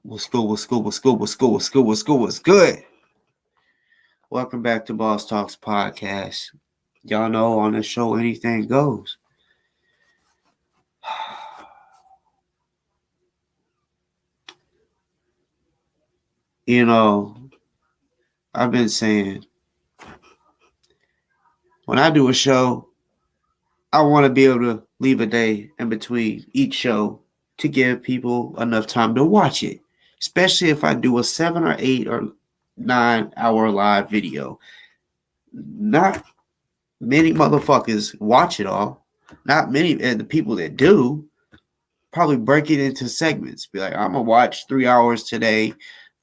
What's good? What's good? What's good? What's good? What's good? What's good? What's good? Welcome back to Boss Talks Podcast. Y'all know on this show anything goes. You know, I've been saying when I do a show, I want to be able to leave a day in between each show to give people enough time to watch it. Especially if I do a 7 or 8 or 9 hour live video. Not many motherfuckers watch it all. Not many, and the people that do probably break it into segments. Be like, I'm gonna watch 3 hours today,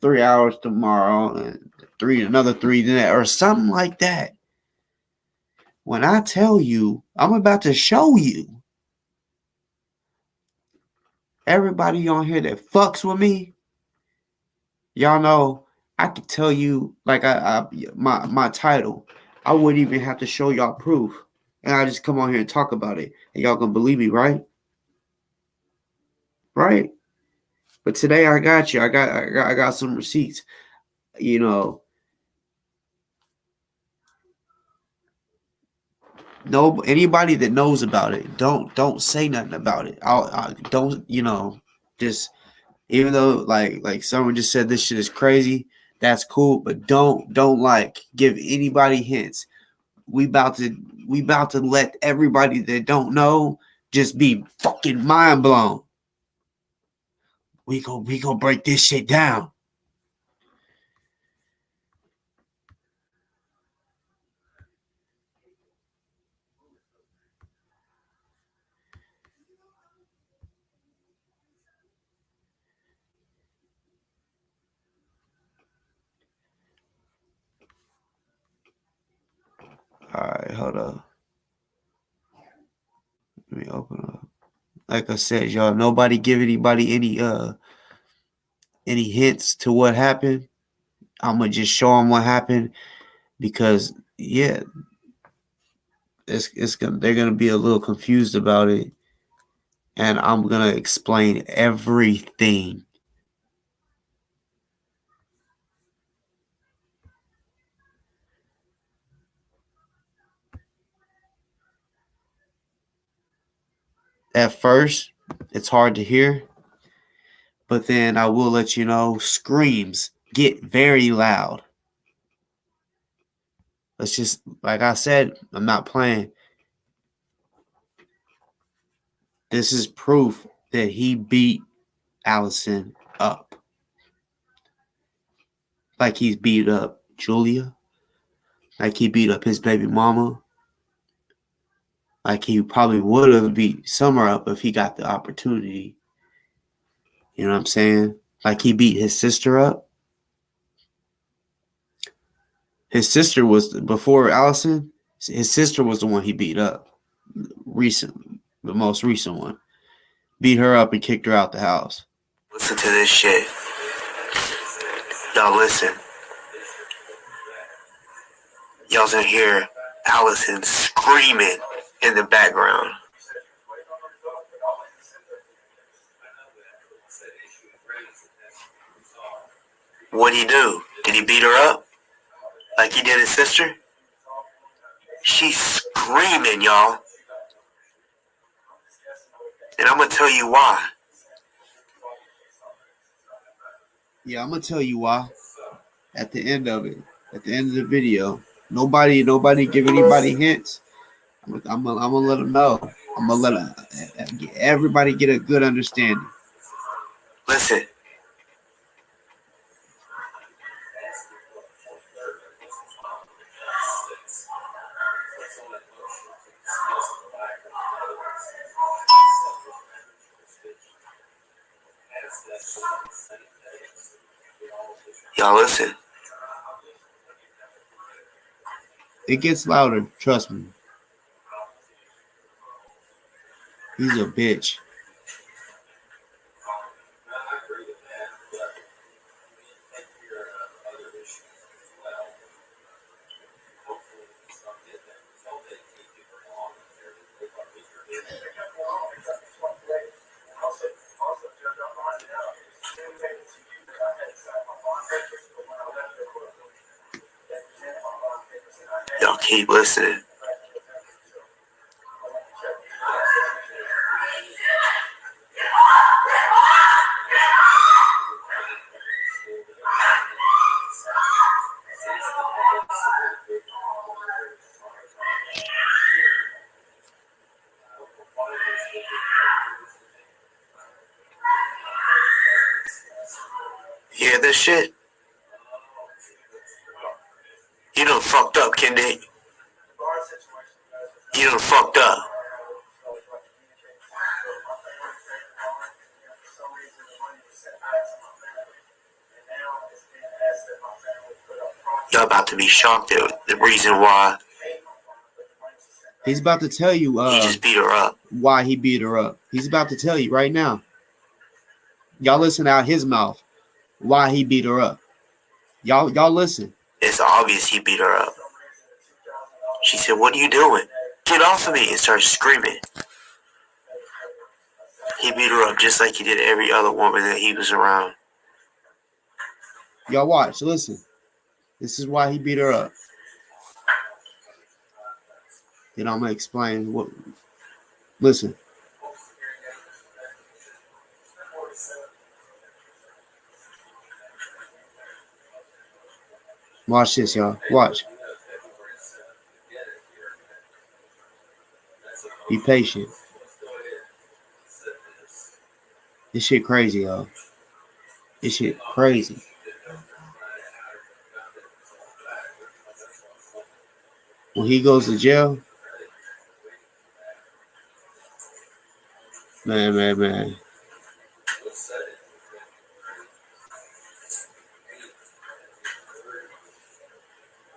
3 hours tomorrow, and another 3 then, or something like that. When I tell you, I'm about to show you everybody on here that fucks with me. Y'all know I could tell you, like my title. I wouldn't even have to show y'all proof, and I just come on here and talk about it, and y'all gonna believe me, right? Right? But today I got you. I got some receipts. You know, no, anybody that knows about it, don't say nothing about it. I don't, just even though like someone just said this shit is crazy, that's cool, but don't like give anybody hints. We about to let everybody that don't know just be fucking mind blown. We gonna break this shit down. All right, hold up. Let me open up. Like I said, y'all, nobody give anybody any hints to what happened. I'm gonna just show them what happened because yeah, they're gonna be a little confused about it, and I'm gonna explain everything. At first, it's hard to hear, but then I will let you know screams get very loud. Let's just, like I said, I'm not playing. This is proof that he beat Allison up. Like he's beat up Julia. Like he beat up his baby mama. Like he probably would have beat Summer up if he got the opportunity. You know what I'm saying? Like he beat his sister up. His sister was, before Allison, his sister was the one he beat up. The most recent one. Beat her up and kicked her out the house. Listen to this shit. Y'all listen. Y'all gonna hear Allison screaming in the background. What'd he do? Did he beat her up? Like he did his sister? She's screaming, y'all. And I'm gonna tell you why. Yeah, I'm gonna tell you why. At the end of it. At the end of the video. Nobody give anybody hints. I'm gonna let them know. I'm gonna let everybody get a good understanding. Listen. Y'all listen. It gets louder, trust me. He's a bitch. Y'all keep listening. You hear this shit? You done fucked up, Kendick. You done fucked up. Y'all about to be shocked at the reason why. He's about to tell you he just beat her up. Why he beat her up. He's about to tell you right now. Y'all listen out his mouth why he beat her up. Y'all listen. It's obvious he beat her up. She said, "What are you doing? Get off of me," and started screaming. He beat her up just like he did every other woman that he was around. Y'all watch, listen. This is why he beat her up. Then I'm going to explain what. Listen. Watch this, y'all. Watch. Be patient. This shit crazy, y'all. This shit crazy. When he goes to jail, man.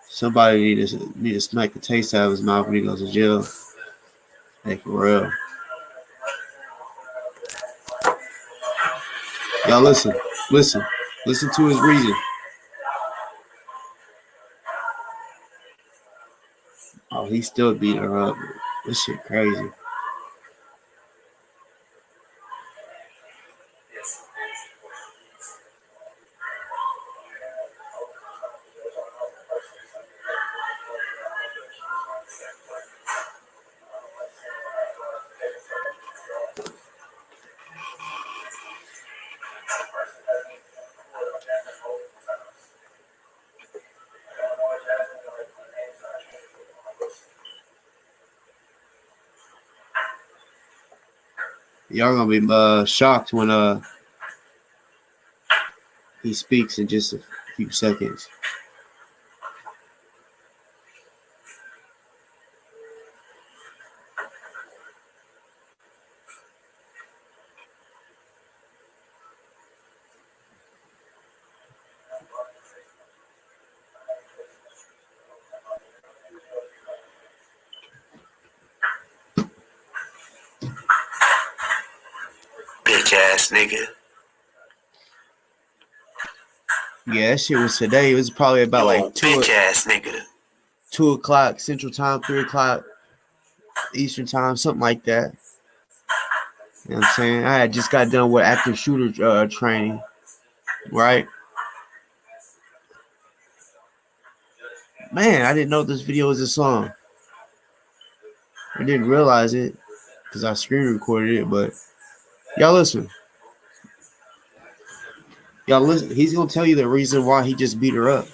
Somebody need to smack the taste out of his mouth when he goes to jail. Hey, for real. Y'all listen to his reason. Oh, he still beat her up. This shit crazy. Y'all gonna be shocked when he speaks in just a few seconds. Bitch ass nigga. Yeah, that shit was today. It was probably about like bitch ass nigga. 2 o'clock Central Time, 3 o'clock Eastern Time, something like that. You know what I'm saying? I had just got done with active shooter training, right? Man, I didn't know this video was a song. I didn't realize it because I screen recorded it, but y'all listen. Y'all listen. He's gonna tell you the reason why he just beat her up.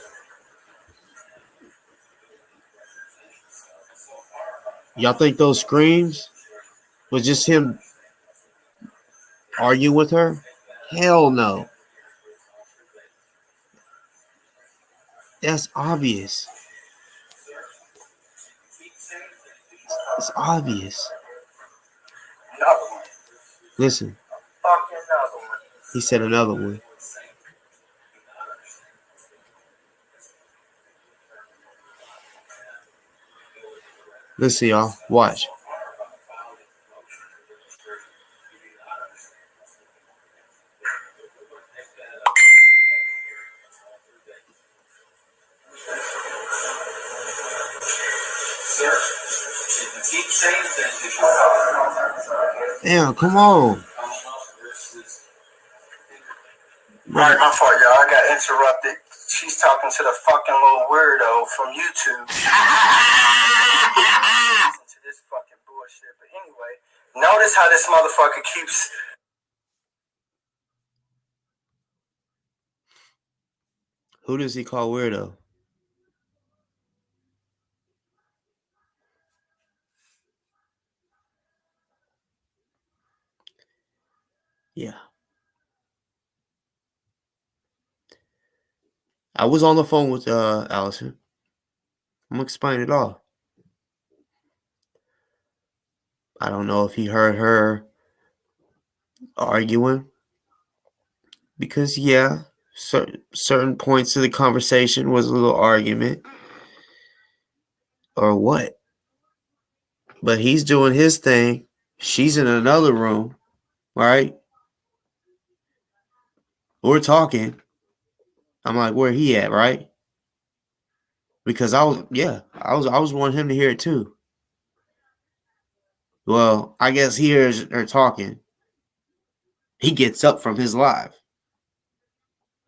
Y'all think those screams was just him arguing with her? Hell no. That's obvious. It's obvious. Listen. He said another one. Listen, y'all. Watch. Damn, come on. Right, my fault, y'all. I got interrupted. she's talking to the fucking little weirdo from YouTube. Listen to this fucking bullshit. But anyway, notice how this motherfucker keeps. Who does he call weirdo? Yeah. I was on the phone with Allison. I'm gonna explain it all. I don't know if he heard her arguing. Because, yeah, certain points of the conversation was a little argument. Or what? But he's doing his thing. She's in another room, right? We're talking. I'm like, where he at, right? Because I was wanting him to hear it too. Well, I guess he hears her talking. He gets up from his live.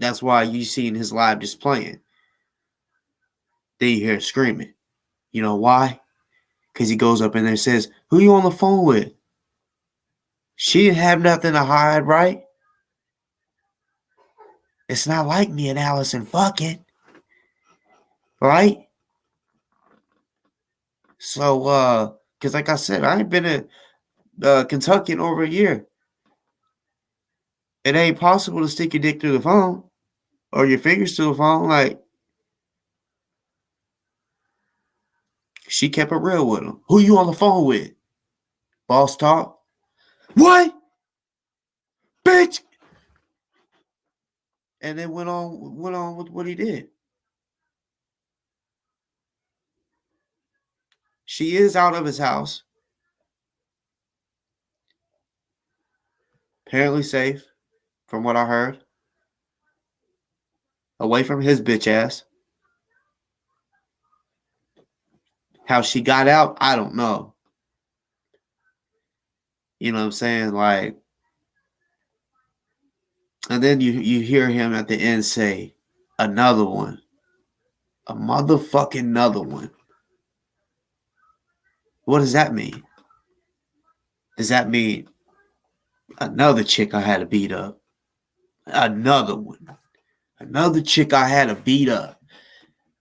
That's why you seen his live just playing. Then you hear screaming. You know why? Because he goes up in there and says, who you on the phone with? She didn't have nothing to hide, right? It's not like me and Allison fucking. Right? So, because like I said, I ain't been in Kentucky in over a year. It ain't possible to stick your dick through the phone or your fingers through the phone. Like, she kept it real with him. Who you on the phone with? Boss talk? What? Bitch! And then went on with what he did. She is out of his house. Apparently safe, from what I heard. Away from his bitch ass. How she got out, I don't know. You know what I'm saying? Like, and then you hear him at the end say, another one. A motherfucking another one. What does that mean? Does that mean another chick I had to beat up? Another one. Another chick I had to beat up.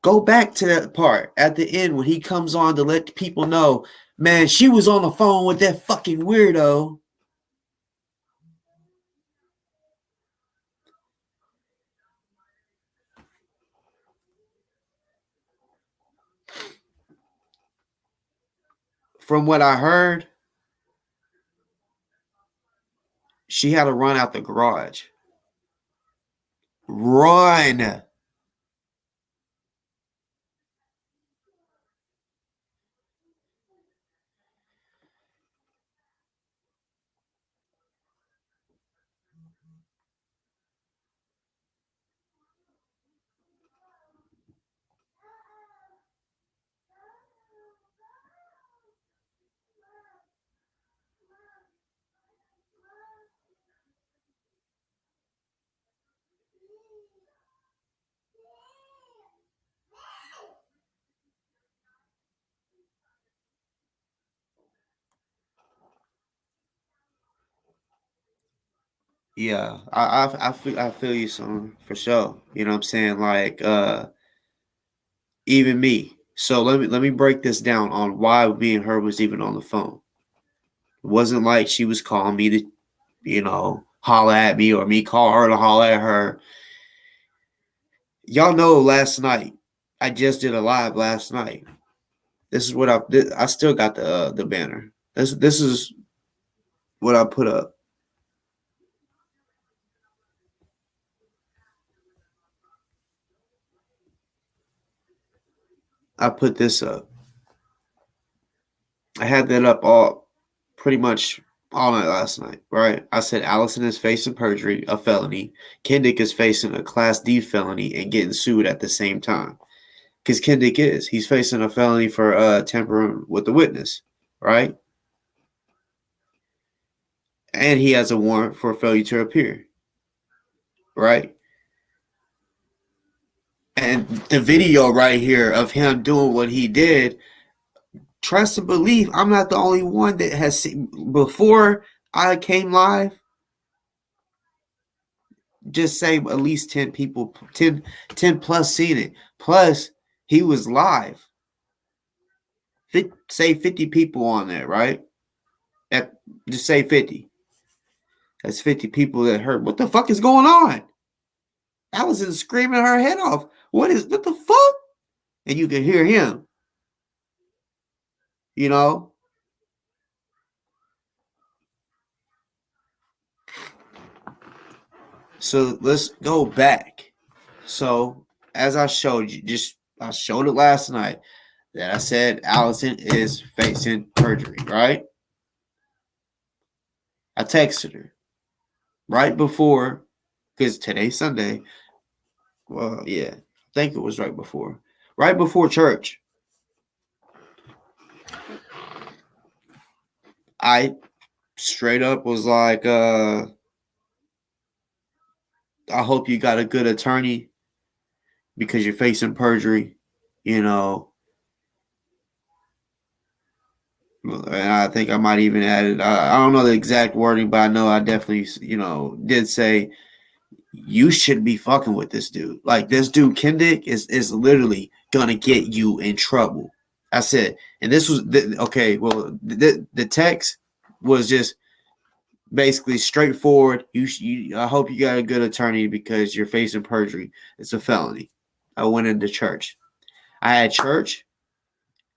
Go back to that part at the end when he comes on to let people know, man, she was on the phone with that fucking weirdo. From what I heard, she had to run out the garage. Run. Yeah, I feel you, son, for sure. You know what I'm saying? Like, even me. So let me break this down on why me and her was even on the phone. It wasn't like she was calling me to, holler at me or me call her to holler at her. Y'all know last night, I just did a live last night. This is what I still got the banner. This is what I put up. I put this up. I had that up pretty much all night last night, right? I said Allison is facing perjury, a felony. Kendick is facing a Class D felony and getting sued at the same time. Because Kendick he's facing a felony for tampering with the witness, right? And he has a warrant for failure to appear, right? And the video right here of him doing what he did, trust and believe, I'm not the only one that has seen. Before I came live, just say at least 10 people, 10 plus seen it. Plus, he was live. Say 50 people on there, right? Just say 50. That's 50 people that heard. What the fuck is going on? Allison screaming her head off. What the fuck? And you can hear him. You know? So let's go back. So as I showed you, I showed it last night that I said Allison is facing perjury, right? I texted her right before, because today's Sunday. Well, yeah, I think it was right before church. I straight up was like, I hope you got a good attorney because you're facing perjury, you know. And I think I might even add it. I don't know the exact wording, but I know I definitely, did say you shouldn't be fucking with this dude. Like this dude, Kendick, is literally gonna get you in trouble. I said, and this was okay. Well, the text was just basically straightforward. I hope you got a good attorney because you're facing perjury. It's a felony. I went into church. I had church.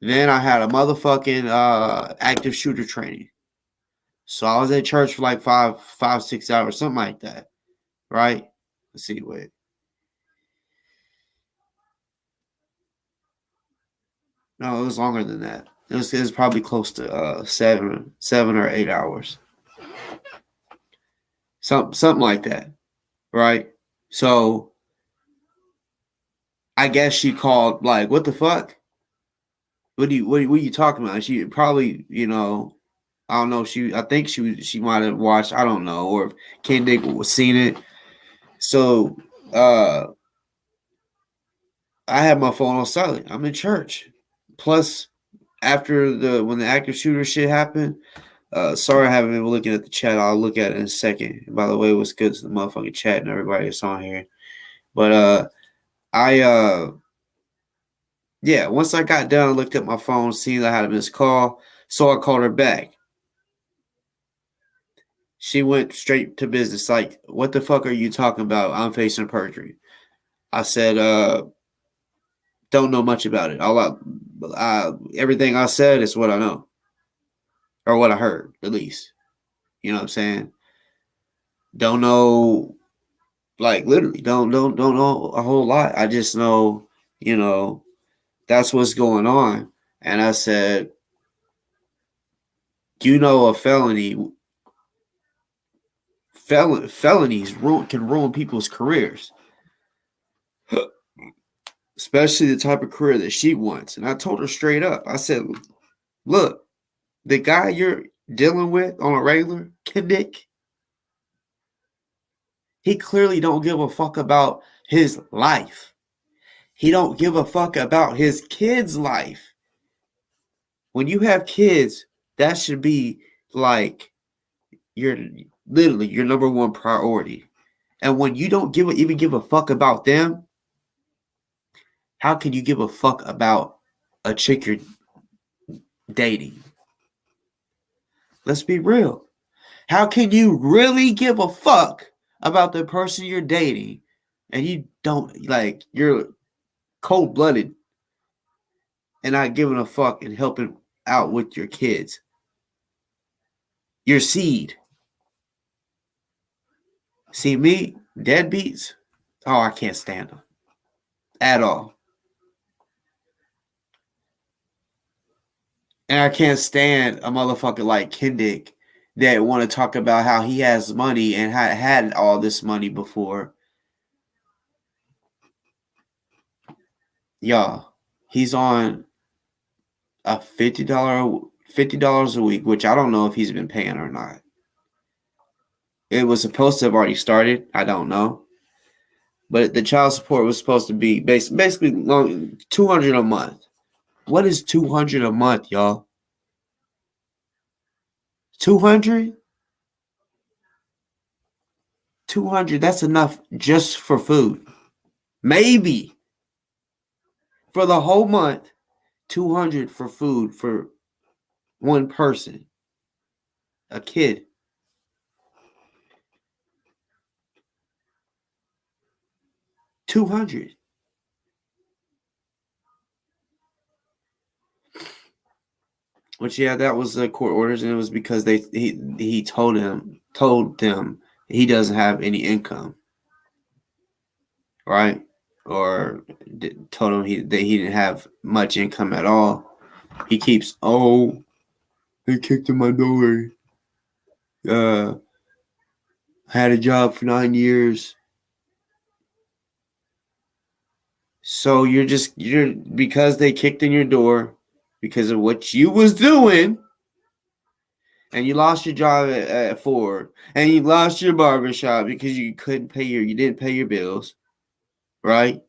Then I had a motherfucking active shooter training. So I was at church for like 6 hours, something like that. Right? Let's see, wait. No, it was longer than that. It was probably close to 7 or 8 hours. Something like that. Right? So I guess she called like, what the fuck? What are you talking about? She probably, I don't know. I think she might have watched. I don't know, or if Kendick was seen it. So, I had my phone on silent. I'm in church. Plus, when the active shooter shit happened, sorry I haven't been looking at the chat. I'll look at it in a second. And by the way, what's good to the motherfucking chat and everybody that's on here. But yeah, once I got done, I looked at my phone, seen I had a missed call, so I called her back. She went straight to business. Like, what the fuck are you talking about? I'm facing perjury. I said, don't know much about it. Everything I said is what I know, or what I heard, at least. You know what I'm saying? Don't know, like literally, don't know a whole lot. I just know, that's what's going on. And I said, a felonies can ruin people's careers, especially the type of career that she wants. And I told her straight up. I said, look, the guy you're dealing with on a regular, Kendick, he clearly don't give a fuck about his life. He don't give a fuck about his kid's life. When you have kids, that should be like your number one priority. And when you don't even give a fuck about them, how can you give a fuck about a chick you're dating? Let's be real. How can you really give a fuck about the person you're dating and you don't, like, you're cold-blooded and not giving a fuck and helping out with your kids, your seed? See me, deadbeats? Oh, I can't stand them at all. And I can't stand a motherfucker like Kendick that want to talk about how he has money and had all this money before. Y'all, he's on a $50 a week, which I don't know if he's been paying or not. It was supposed to have already started. I don't know. But the child support was supposed to be basically $200 a month. What is $200 a month, y'all? 200? 200, that's enough just for food. Maybe. For the whole month, 200 for food for one person. A kid. $200. Which yeah, that was the court orders, and it was because he told them he doesn't have any income, right? Or told him that he didn't have much income at all. He keeps they kicked in my door. Had a job for 9 years. So you're because they kicked in your door because of what you was doing, and you lost your job at Ford, and you lost your barbershop because you didn't pay your bills, right?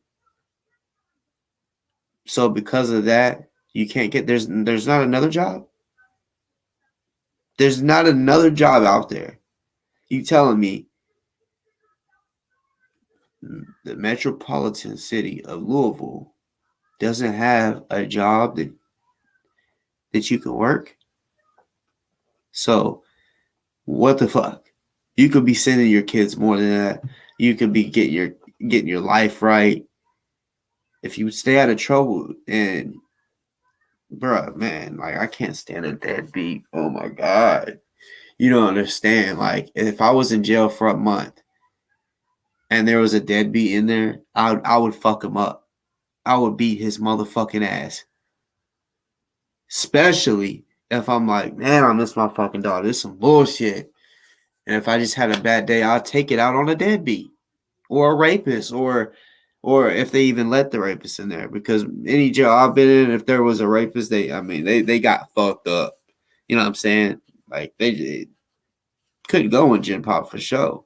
So because of that, you can't get there's not another job. There's not another job out there. You telling me the metropolitan city of Louisville doesn't have a job that you can work? So what the fuck? You could be sending your kids more than that. You could be getting your life right. If you stay out of trouble, and bruh, man, like I can't stand a deadbeat. Oh my god. You don't understand. Like if I was in jail for a month and there was a deadbeat in there, I would fuck him up. I would beat his motherfucking ass. Especially if I'm like, man, I miss my fucking daughter. This is some bullshit. And if I just had a bad day, I'll take it out on a deadbeat or a rapist, or if they even let the rapist in there. Because any jail I've been in, if there was a rapist, they got fucked up. You know what I'm saying? Like they couldn't go in Gen Pop for sure.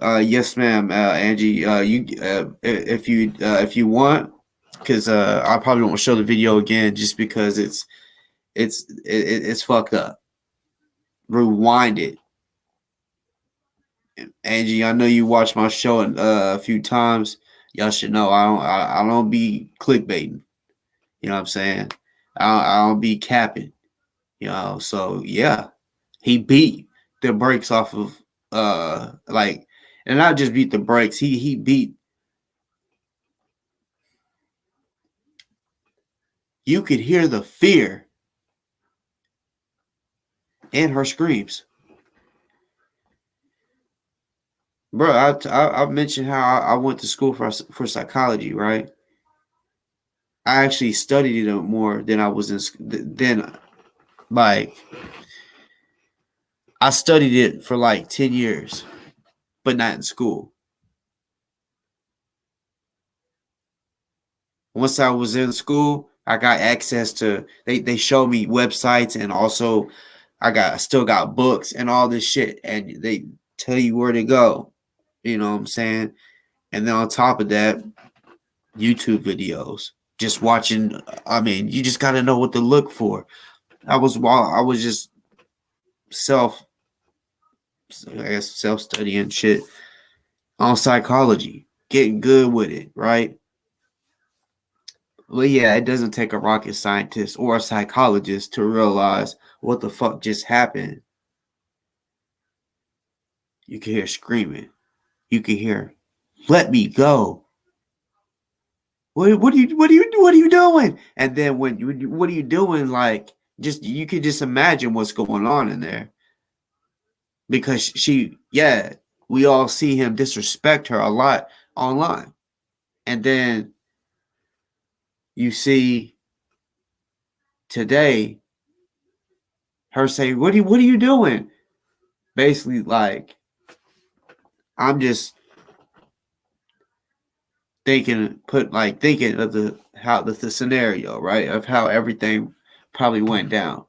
Yes, ma'am, Angie. If you want, because I probably won't show the video again, just because it's fucked up. Rewind it, Angie. I know you watched my show a few times. Y'all should know I don't be clickbaiting. You know what I'm saying? I don't be capping. You know, so yeah, he beat the brakes off of and not just beat the brakes. He beat. You could hear the fear in her screams. Bro, I've mentioned how I went to school for psychology, right? I actually studied it more than I was like I studied it for like 10 years, but not in school. Once I was in school, I got access to they showed me websites, and also I still got books and all this shit, and they tell you where to go. You know what I'm saying? And then on top of that, YouTube videos. Just watching. I mean, you just gotta know what to look for. I was just self, I guess self studying shit on psychology, getting good with it, right? Well, yeah, it doesn't take a rocket scientist or a psychologist to realize what the fuck just happened. You can hear screaming. You can hear, "Let me go." What are you doing? And then what are you doing? Like, just you could just imagine what's going on in there, because we all see him disrespect her a lot online, and then you see today her say, what are you doing?" Basically, like, I'm just thinking of the scenario, right? Of how everything probably went down.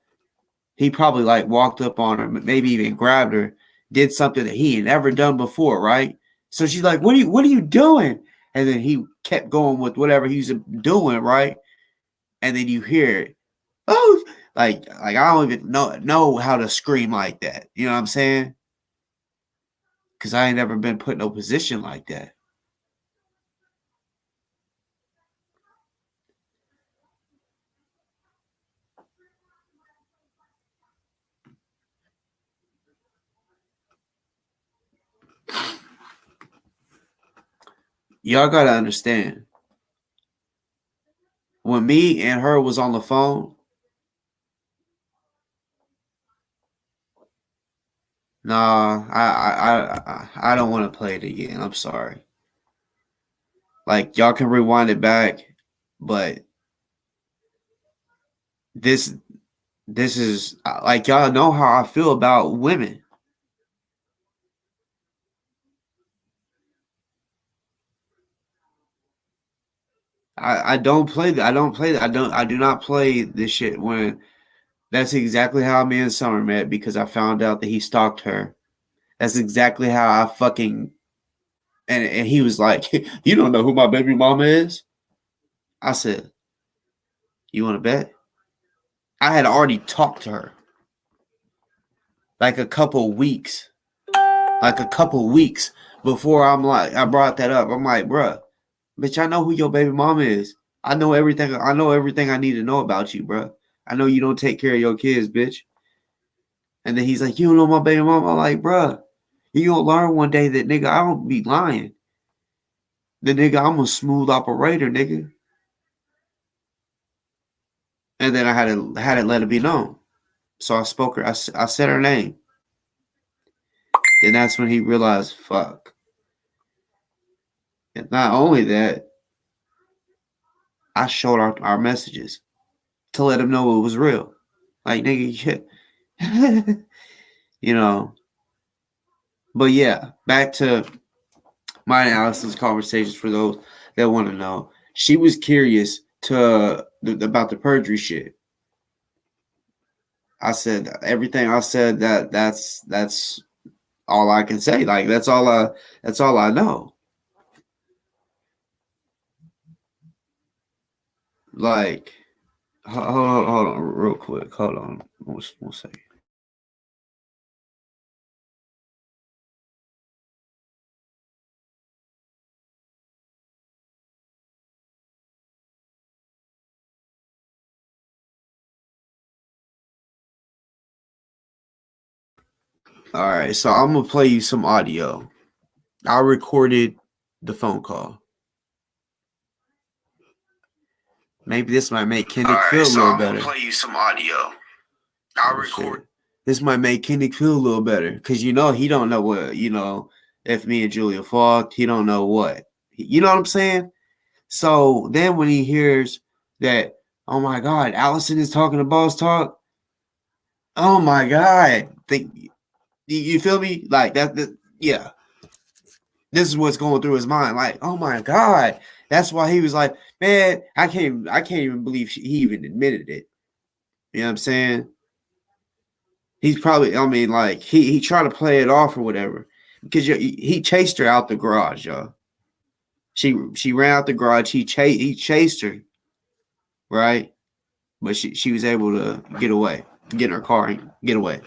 He probably like walked up on her, maybe even grabbed her, did something that he had never done before, right? So she's like, what are you doing? And then he kept going with whatever he was doing, right? And then you hear it. Oh, like I don't even know how to scream like that. You know what I'm saying? Because I ain't never been put in a position like that. Y'all gotta understand. When me and her was on the phone, nah, I don't want to play it again. I'm sorry. Like y'all can rewind it back, but this is like y'all know how I feel about women. I don't play that. I do not play this shit when that's exactly how me and Summer met because I found out that he stalked her. That's exactly how I fucking and he was like, you don't know who my baby mama is? I said, you want to bet? I had already talked to her like a couple weeks, before I brought that up. I'm like, bruh, bitch, I know who your baby mama is. I know everything. I know everything I need to know about you, bruh. I know you don't take care of your kids, bitch. And then he's like, you don't know my baby mama? I'm like, bruh, you gonna learn one day that nigga, I don't be lying. The nigga, I'm a smooth operator, nigga. And then I had to let it be known. So I spoke her. I said her name. Then that's when he realized, fuck. And not only that, I showed our messages to let him know it was real. Like, nigga, you know. But yeah, back to mine and Allison's conversations for those that want to know. She was curious about the perjury shit. I said everything I said that's all I can say. Like that's all I know. Like hold on real quick. Hold on. One second. All right, so I'm gonna play you some audio. I recorded the phone call. Maybe this might make Kendick feel a little better. I'm gonna play you some audio. I'll record. This might make Kendick feel a little better because he don't know what if me and Julia fucked. He don't know what. You know what I'm saying? So then when he hears that, oh my God, Allison is talking to Boss Talk. Oh my God, you feel me? Like that yeah. This is what's going through his mind. Like, oh my God. That's why he was like, man, I can't even believe he even admitted it. You know what I'm saying? He's probably, I mean, like, he tried to play it off or whatever. Because he chased her out the garage, y'all. She ran out the garage. He chased her, right? But she was able to get away, get in her car and get away.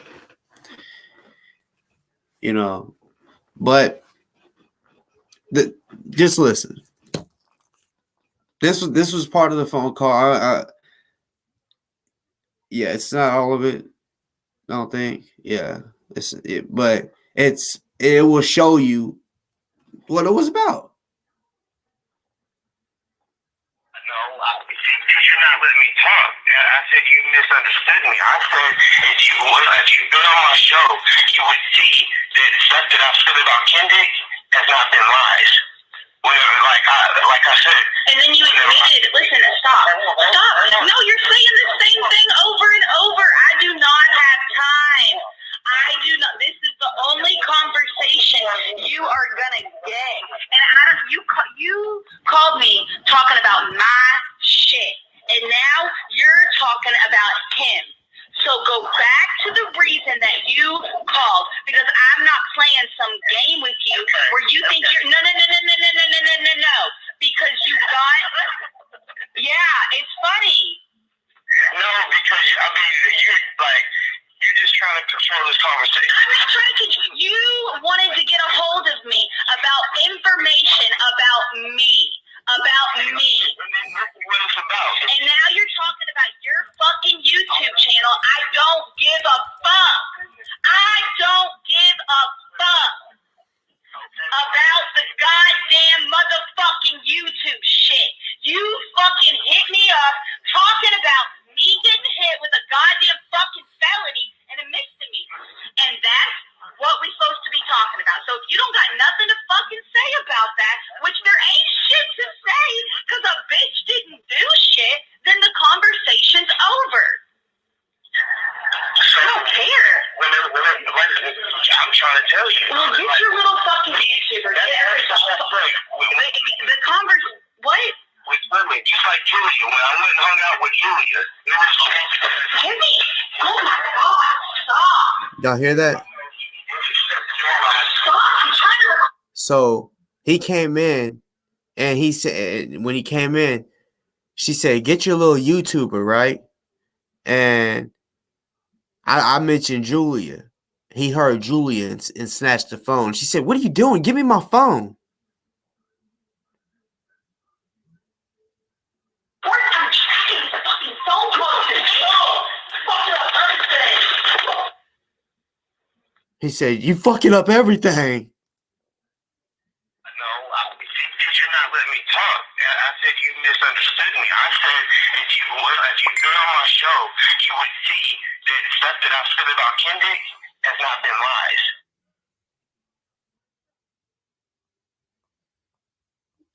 You know. But just listen. This was part of the phone call. Yeah, it's not all of it. I don't think. Yeah, but it will show you what it was about. No, you're not letting me talk. I said you misunderstood me. I said if you've been on my show, you would see that stuff that I've said about Kendick has not been lies. Like I said. And then you admitted, listen, stop. No, you're saying the same thing over and over. I do not have time. I do not. This is the only conversation you are gonna get. And you called me talking about my shit, and now you're talking about him. So go back to the reason that you called, because I'm not playing some game with you where you think you're you wanted to get a hold of me about information about me. And what it's about. And now you're talking about your fucking YouTube channel. I don't give a fuck. I don't give a fuck about the goddamn motherfucking YouTube shit. You fucking hit me up talking about me getting hit with a goddamn fucking felony and a misdemeanor. And that's what we're supposed to be talking about. So if you don't got nothing to fucking say about that, which there ain't shit to say because a bitch didn't do shit, then the conversation's over. So, I don't care. I'm trying to tell you. Well, get your little fucking YouTuber. The conversation. What? With women, just like Julia. When I went and hung out with Julia, it was Jimmy. Oh my God! Stop. Y'all hear that? Stop! I'm trying to. So he came in, and he said, when he came in, she said, "Get your little YouTuber, right?" And I mentioned Julia. He heard Julia and snatched the phone. She said, "What are you doing? Give me my phone." He said, "You fucking up everything." No, you're not letting me talk. I said you misunderstood me. I said if you've been on my show, you would see that stuff that I've said about Kendick has not been lies.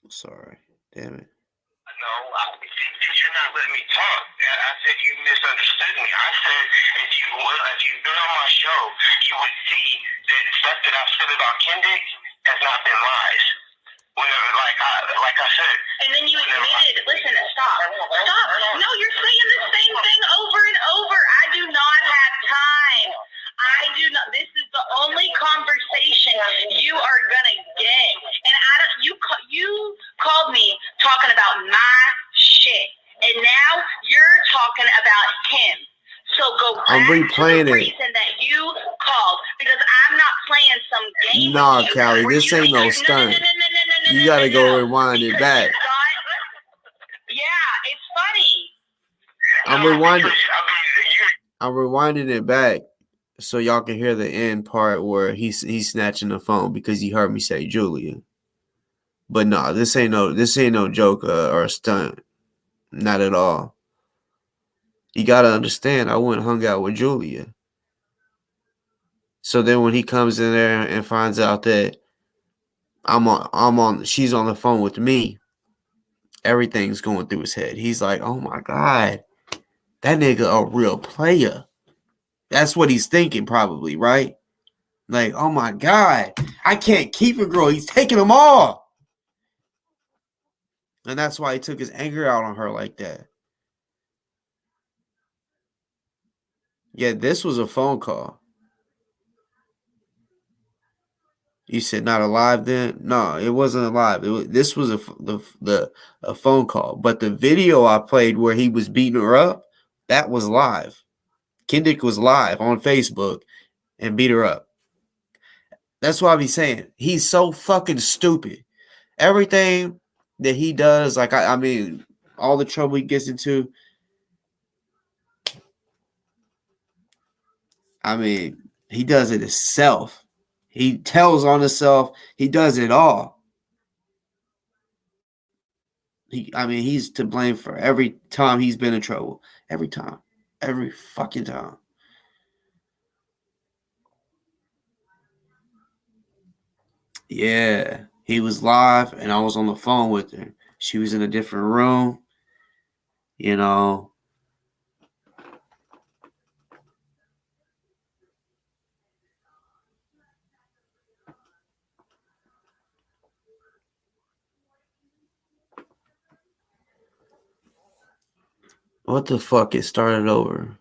Sorry. Damn it. No, you're not letting me talk. I said you misunderstood me. I said if you've been on my show, you would see that stuff that I've said about Kendick has not been lies. Like I said. And then you admitted, listen, stop. No, you're saying the same thing over and over. I do not have time. I do not. This is the only conversation you are gonna get. And you called me talking about my shit, and now you're talking about him. So go back replaying to the it. reason that you called, because I'm not playing some game. Nah, with you Callie, this ain't no stunt. You gotta go rewind it back. Yeah, it's funny. I'm rewinding it back so y'all can hear the end part where he's snatching the phone because he heard me say Julia. But no, this ain't no joke or a stunt. Not at all. You gotta understand, I went and hung out with Julia. So then when he comes in there and finds out that she's on the phone with me, everything's going through his head. He's like, "Oh my God, that nigga a real player." That's what he's thinking probably, right? Like, "Oh my God, I can't keep a girl. He's taking them all." And that's why he took his anger out on her like that. Yeah, this was a phone call. You said not alive then? No, it wasn't alive. This was a phone call. But the video I played where he was beating her up, that was live. Kendick was live on Facebook and beat her up. That's why I be saying he's so fucking stupid. Everything that he does, like I mean, all the trouble he gets into. I mean, he does it himself. He tells on himself. He does it all. He's to blame for every time he's been in trouble. Every time. Every fucking time. Yeah. He was live and I was on the phone with her. She was in a different room. You know. What the fuck? It started over. No, you're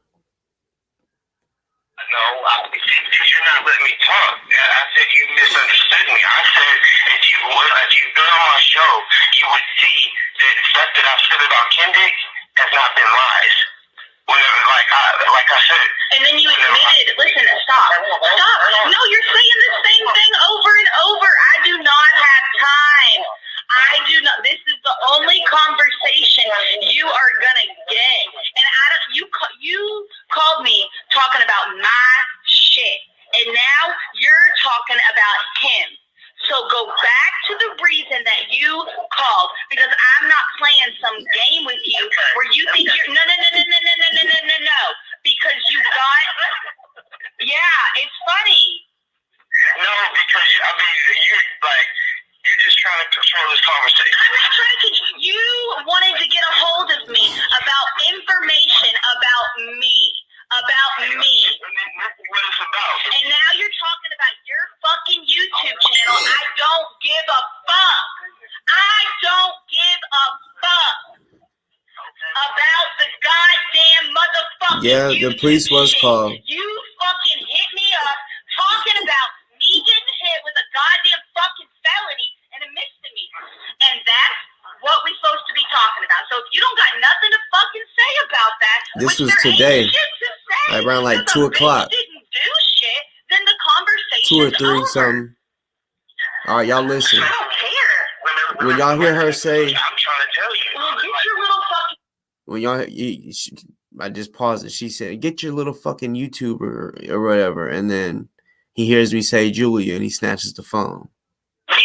not letting me talk. I said you misunderstood me. I said if you've been on my show, you would see that stuff that I've said about Kendick has not been lies. Like I said. And then you admitted, listen, stop. No, you're talking about him. So go back to the reason that you called, because I'm not playing some game with you where you think you're no. Because you got, yeah, it's funny. No, because you're just trying to control this conversation. I'm not trying to. You wanted to get a hold of me about information about me. What it's about. And now you're talking about your fucking YouTube channel. I don't give a fuck. I don't give a fuck about the goddamn motherfucking Yeah, the police was called. You fucking hit me up talking about me getting hit with a goddamn fucking felony and a misdemeanor. And that's what we're supposed to be talking about. So if you don't got nothing to fucking say about that, this was today, around like 2 o'clock. Didn't do shit, then the conversation 2 or 3 over. Something. All right, y'all listen. I don't care. When y'all hear her say, I'm trying to tell you. Well, get your little fucking. When y'all, I just paused it. She said, "Get your little fucking YouTuber or whatever," and then he hears me say Julia, and he snatches the phone. The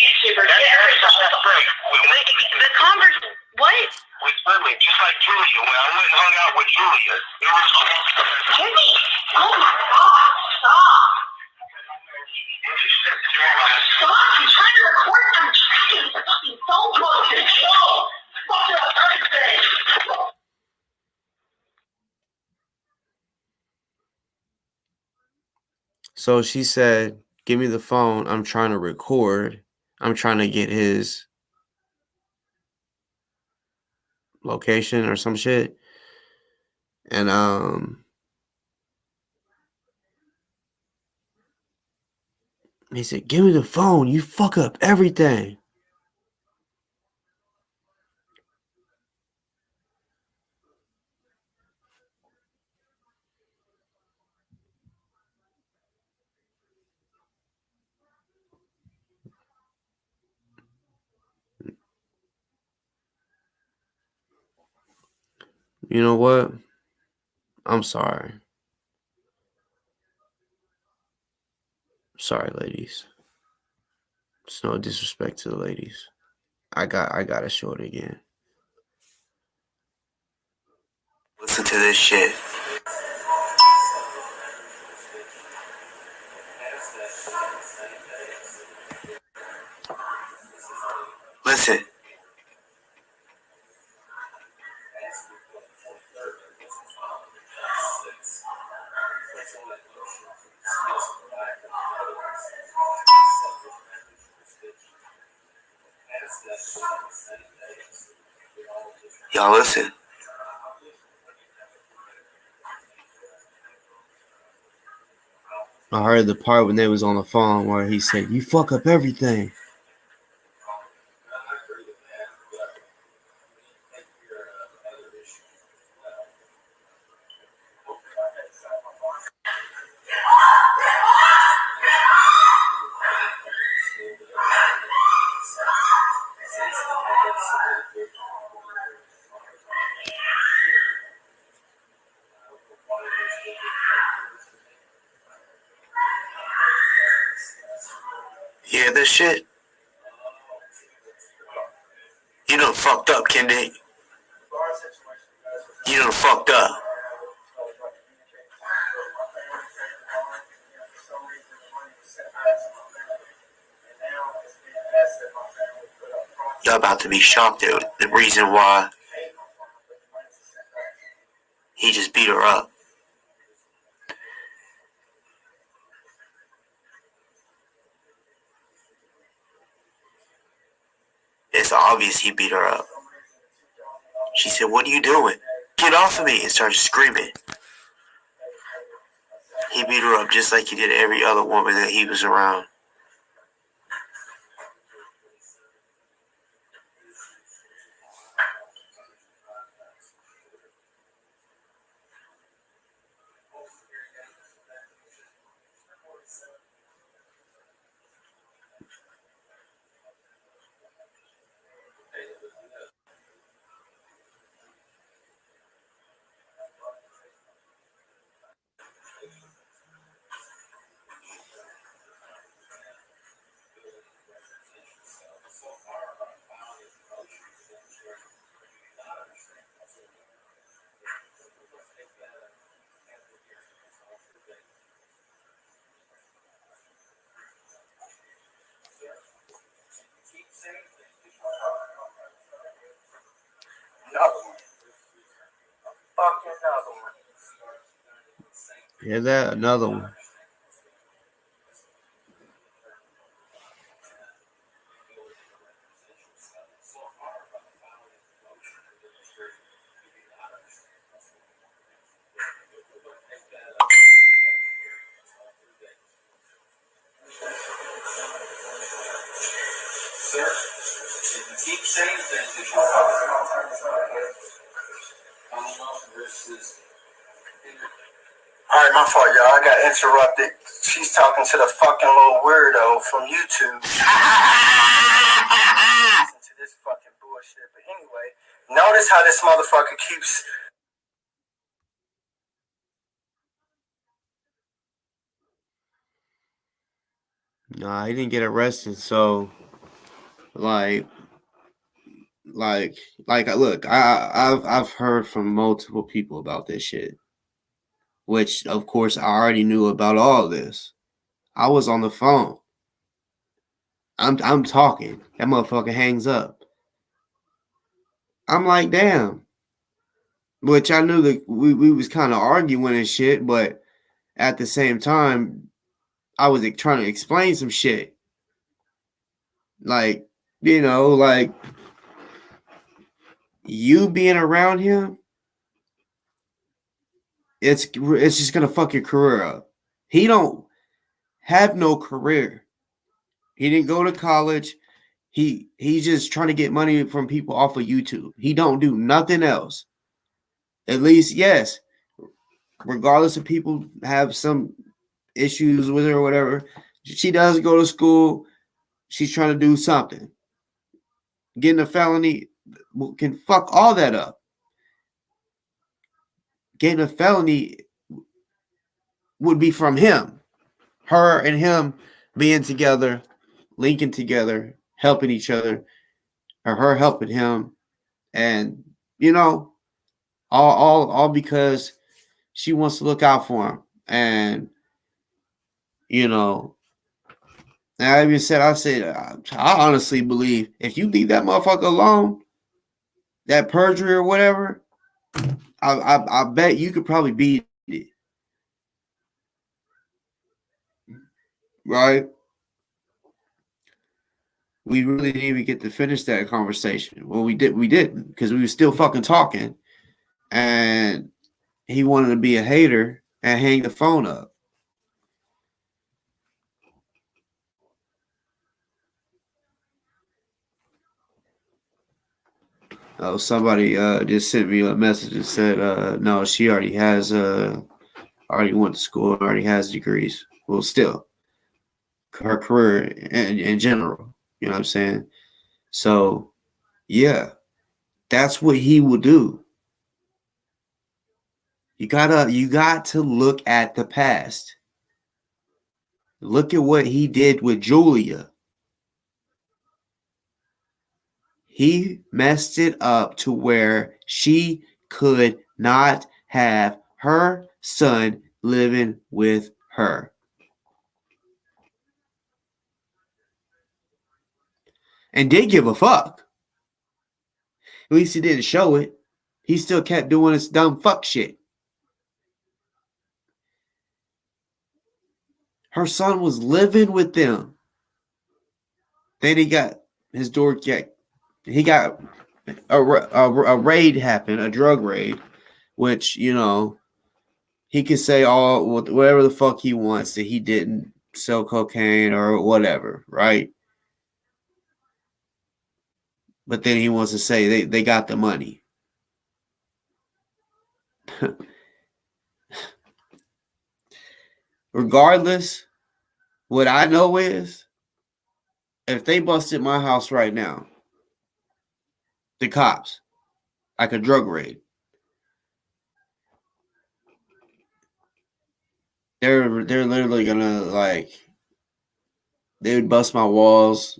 conversation. What? With women, just like Julia. When I went and hung out with Julia, it was. Jimmy, oh my God, stop! Stop! You're trying to record. I'm tracking the fucking phone call. Fuck up everything. So she said, "Give me the phone. I'm trying to record. I'm trying to get his location or some shit." And he said, "Give me the phone. You fuck up everything." You know what? I'm sorry. Sorry, ladies. It's no disrespect to the ladies. I gotta show it again. Listen to this shit. Listen. Y'all listen. I heard the part when they was on the phone where he said, "You fuck up everything." Yeah, this shit. You done fucked up, Kendick. You done fucked up. Y'all about to be shocked at the reason why he just beat her up. It's obvious he beat her up. She said, "What are you doing? Get off of me," and started screaming. He beat her up just like he did every other woman that he was around. Hear that? Another one. Sir, if you keep saying things that you're talking Alright, my fault, y'all. I got interrupted. She's talking to the fucking little weirdo from YouTube. Listen to this fucking bullshit. But anyway, notice how this motherfucker keeps. Nah, he didn't get arrested, so like, look, I've heard from multiple people about this shit, which of course I already knew about all this. I was on the phone. I'm talking. That motherfucker hangs up. I'm like, damn. Which I knew that we was kind of arguing and shit, but at the same time, I was trying to explain some shit. Like, like you being around him, it's just gonna fuck your career up. He don't have no career. He didn't go to college. He's just trying to get money from people off of YouTube. He don't do nothing else. At least, yes, regardless if people have some issues with her or whatever, she doesn't go to school. She's trying to do something. Getting a felony can fuck all that up. Getting a felony would be from him. Her and him being together, linking together, helping each other, or her helping him. And, all because she wants to look out for him. And, I even said, I honestly believe if you leave that motherfucker alone, that perjury or whatever, I bet you could probably beat it. Right? We really didn't even get to finish that conversation. Well, we didn't because we were still fucking talking. And he wanted to be a hater and hang the phone up. Oh, somebody just sent me a message and said, no, she already already went to school, already has degrees. Well, still, her career in general, you know what I'm saying? So, yeah, that's what he will do. You got to look at the past. Look at what he did with Julia. He messed it up to where she could not have her son living with her. And didn't give a fuck. At least he didn't show it. He still kept doing his dumb fuck shit. Her son was living with them. Then he got his door kicked. He got a raid happen, a drug raid, which, he could say whatever the fuck he wants that he didn't sell cocaine or whatever, right? But then he wants to say they got the money. Regardless, what I know is if they busted my house right now, the cops, like a drug raid, they're literally gonna they would bust my walls,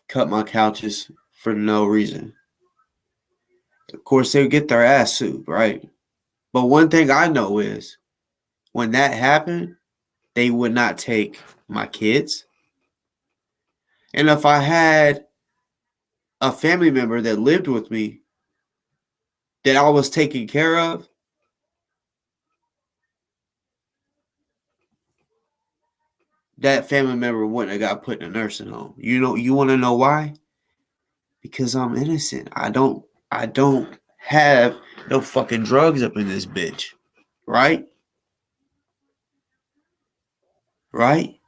cut my couches for no reason. Of course, they would get their ass sued, right? But one thing I know is when that happened, they would not take my kids. And if I had a family member that lived with me that I was taking care of, that family member wouldn't have got put in a nursing home. You want to know why? Because I'm innocent. I don't have no fucking drugs up in this bitch. Right? Right?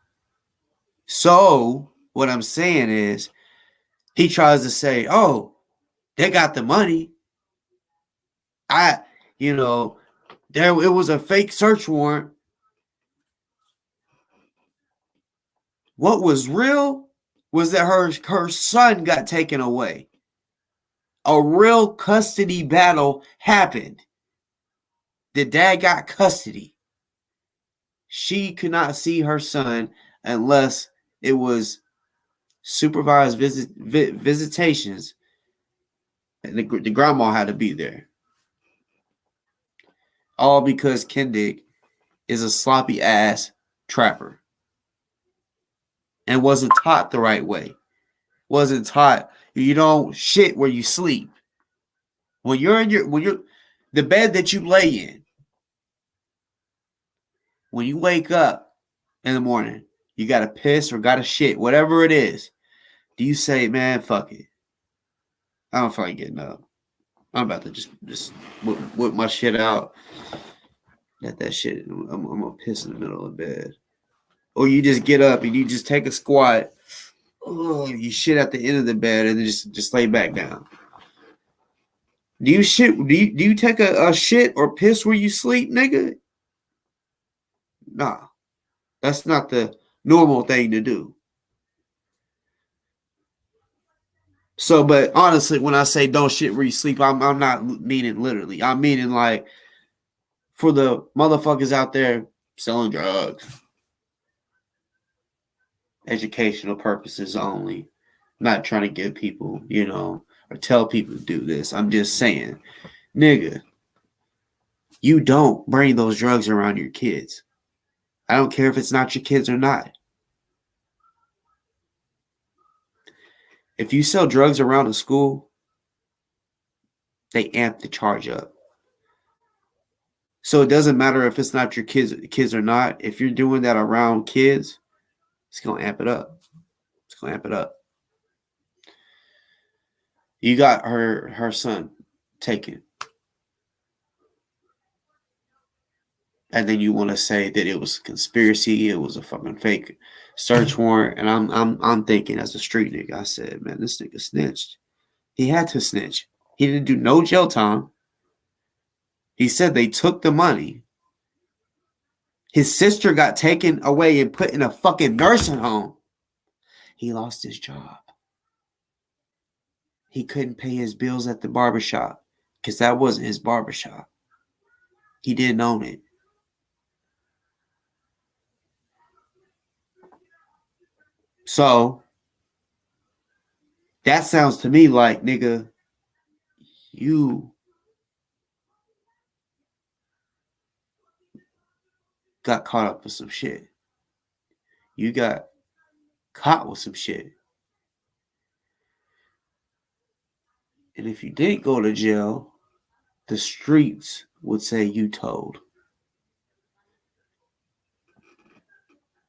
So, what I'm saying is, he tries to say, oh, they got the money. You know, it was a fake search warrant. What was real was that her son got taken away. A real custody battle happened. The dad got custody. She could not see her son unless it was supervised visitations, and the grandma had to be there. All because Kendick is a sloppy ass trapper and wasn't taught the right way. Wasn't taught you don't shit where you sleep. When you're the bed that you lay in, when you wake up in the morning, you gotta piss or gotta shit, whatever it is. Do you say, man, fuck it? I don't feel like getting up. I'm about to just whip my shit out. Let that shit. I'm gonna piss in the middle of the bed. Or you just get up and you just take a squat. Oh, you shit at the end of the bed and then just lay back down. Do you shit? Do you take a shit or piss where you sleep, nigga? Nah, that's not the normal thing to do. So, but honestly, when I say don't shit where you sleep, I'm not meaning literally. I'm meaning like for the motherfuckers out there selling drugs, educational purposes only. I'm not trying to give people, or tell people to do this. I'm just saying, nigga, you don't bring those drugs around your kids. I don't care if it's not your kids or not. If you sell drugs around a school, they amp the charge up. So it doesn't matter if it's not your kids or not. If you're doing that around kids, it's gonna amp it up. It's gonna amp it up. You got her son taken, and then you want to say that it was a conspiracy, it was a fucking fake search warrant, and I'm thinking as a street nigga, I said, man, this nigga snitched. He had to snitch. He didn't do no jail time. He said they took the money. His sister got taken away and put in a fucking nursing home. He lost his job. He couldn't pay his bills at the barbershop because that wasn't his barbershop. He didn't own it. So that sounds to me like, nigga, you got caught up with some shit. You got caught with some shit. And if you didn't go to jail, the streets would say you told.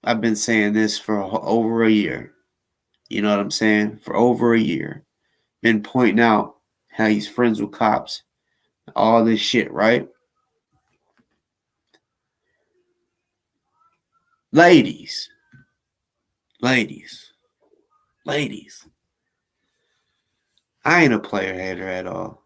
I've been saying this for over a year. You know what I'm saying? For over a year. Been pointing out how he's friends with cops. All this shit, right? Ladies. I ain't a player hater at all.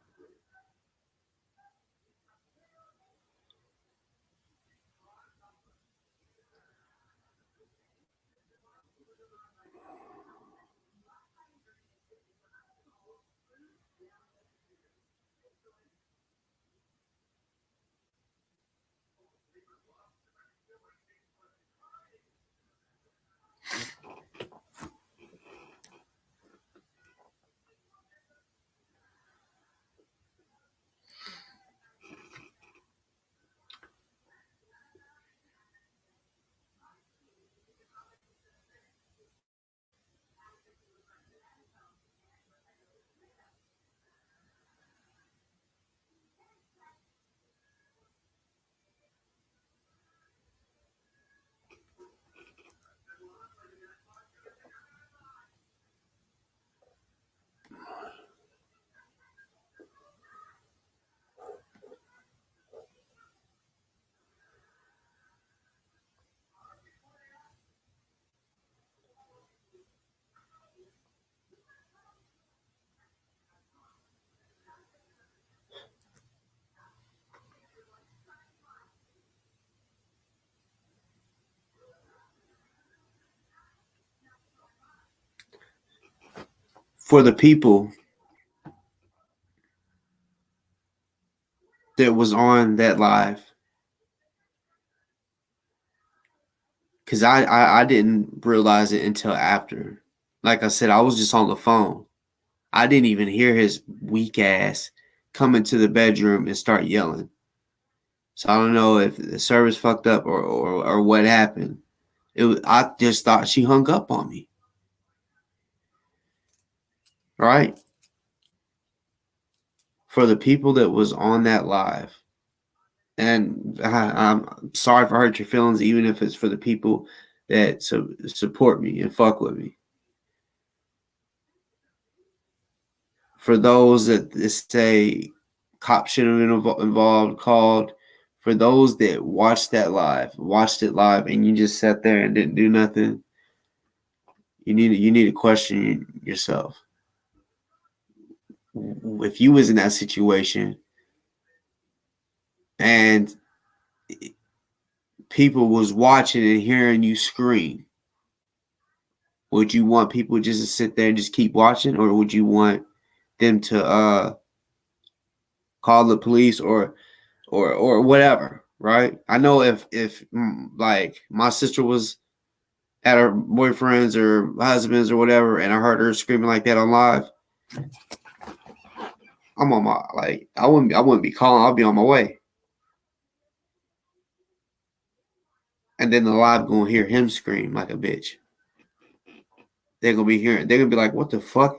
for the people that was on that live, because I didn't realize it until after. Like I said, I was just on the phone. I didn't even hear his weak ass come into the bedroom and start yelling. So I don't know if the service fucked up or what happened. I just thought she hung up on me. Right? For the people that was on that live. And I'm sorry if I hurt your feelings, even if it's for the people that support me and fuck with me. For those that say cops should have been involved, called. For those that watched it live, and you just sat there and didn't do nothing, you need to question yourself. If you was in that situation and people was watching and hearing you scream, would you want people just to sit there and just keep watching, or would you want them to call the police or whatever? Right? I know if like my sister was at her boyfriends or husbands or whatever, and I heard her screaming like that on live, I'm on my I wouldn't be calling. I'll be on my way. And then the live gonna hear him scream like a bitch. They're gonna be like, what the fuck?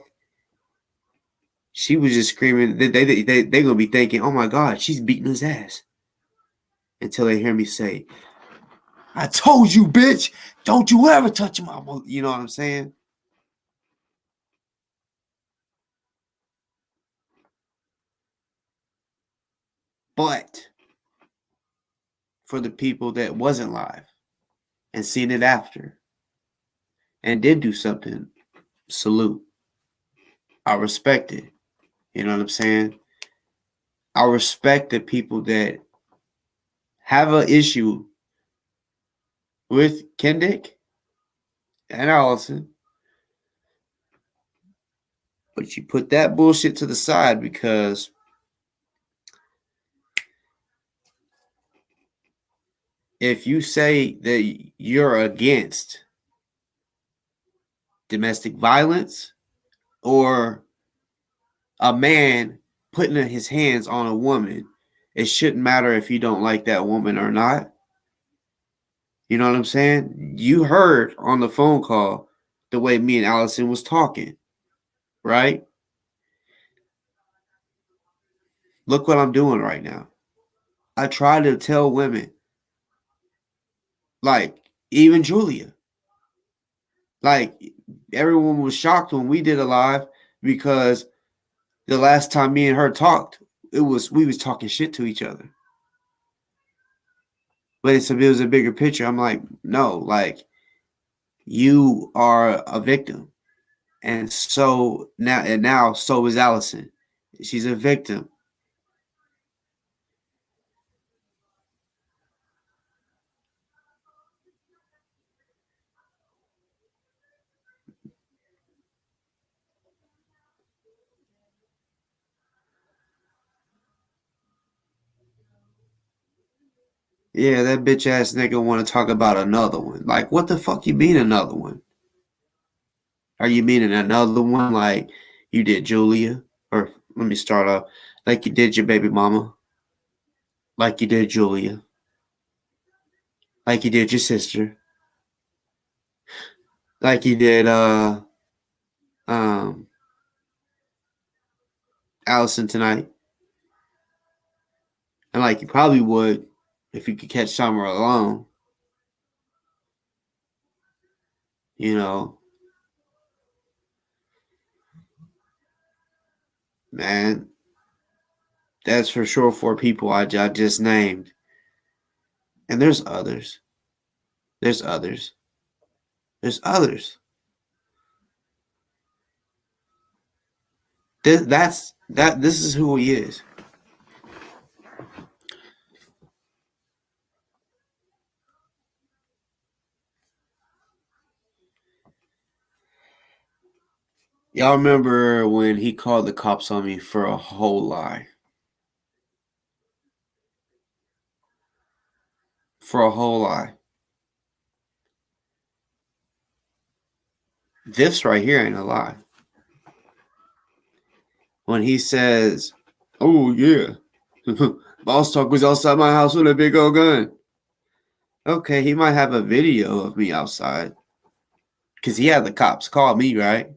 She was just screaming. They're gonna be thinking, oh my God, she's beating his ass. Until they hear me say, I told you, bitch, don't you ever touch my, you know what I'm saying? But for the people that wasn't live and seen it after and did do something, salute. I respect it. You know what I'm saying? I respect the people that have an issue with Kendick and Allison, but you put that bullshit to the side, because if you say that you're against domestic violence or a man putting his hands on a woman, it shouldn't matter if you don't like that woman or not. You know what I'm saying? You heard on the phone call the way me and Allison was talking, right? Look what I'm doing right now. I try to tell women, like even Julia, like everyone was shocked when we did a live, because the last time me and her talked, we was talking shit to each other. But it was a bigger picture. I'm like, no, like you are a victim. And now so is Allison. She's a victim. Yeah, that bitch ass nigga want to talk about another one. Like, what the fuck you mean another one? Are you meaning another one like you did Julia? Or let me start off like you did your baby mama, like you did Julia, like you did your sister, like you did um Allison tonight, and like you probably would if you could catch Summer alone. You know, man, that's for sure 4 people I just named, and there's others. There's others. There's others. This is who he is. Y'all remember when he called the cops on me for a whole lie? For a whole lie. This right here ain't a lie. When he says, "Oh yeah, Boss Talk was outside my house with a big old gun." Okay, he might have a video of me outside. Because he had the cops call me, right?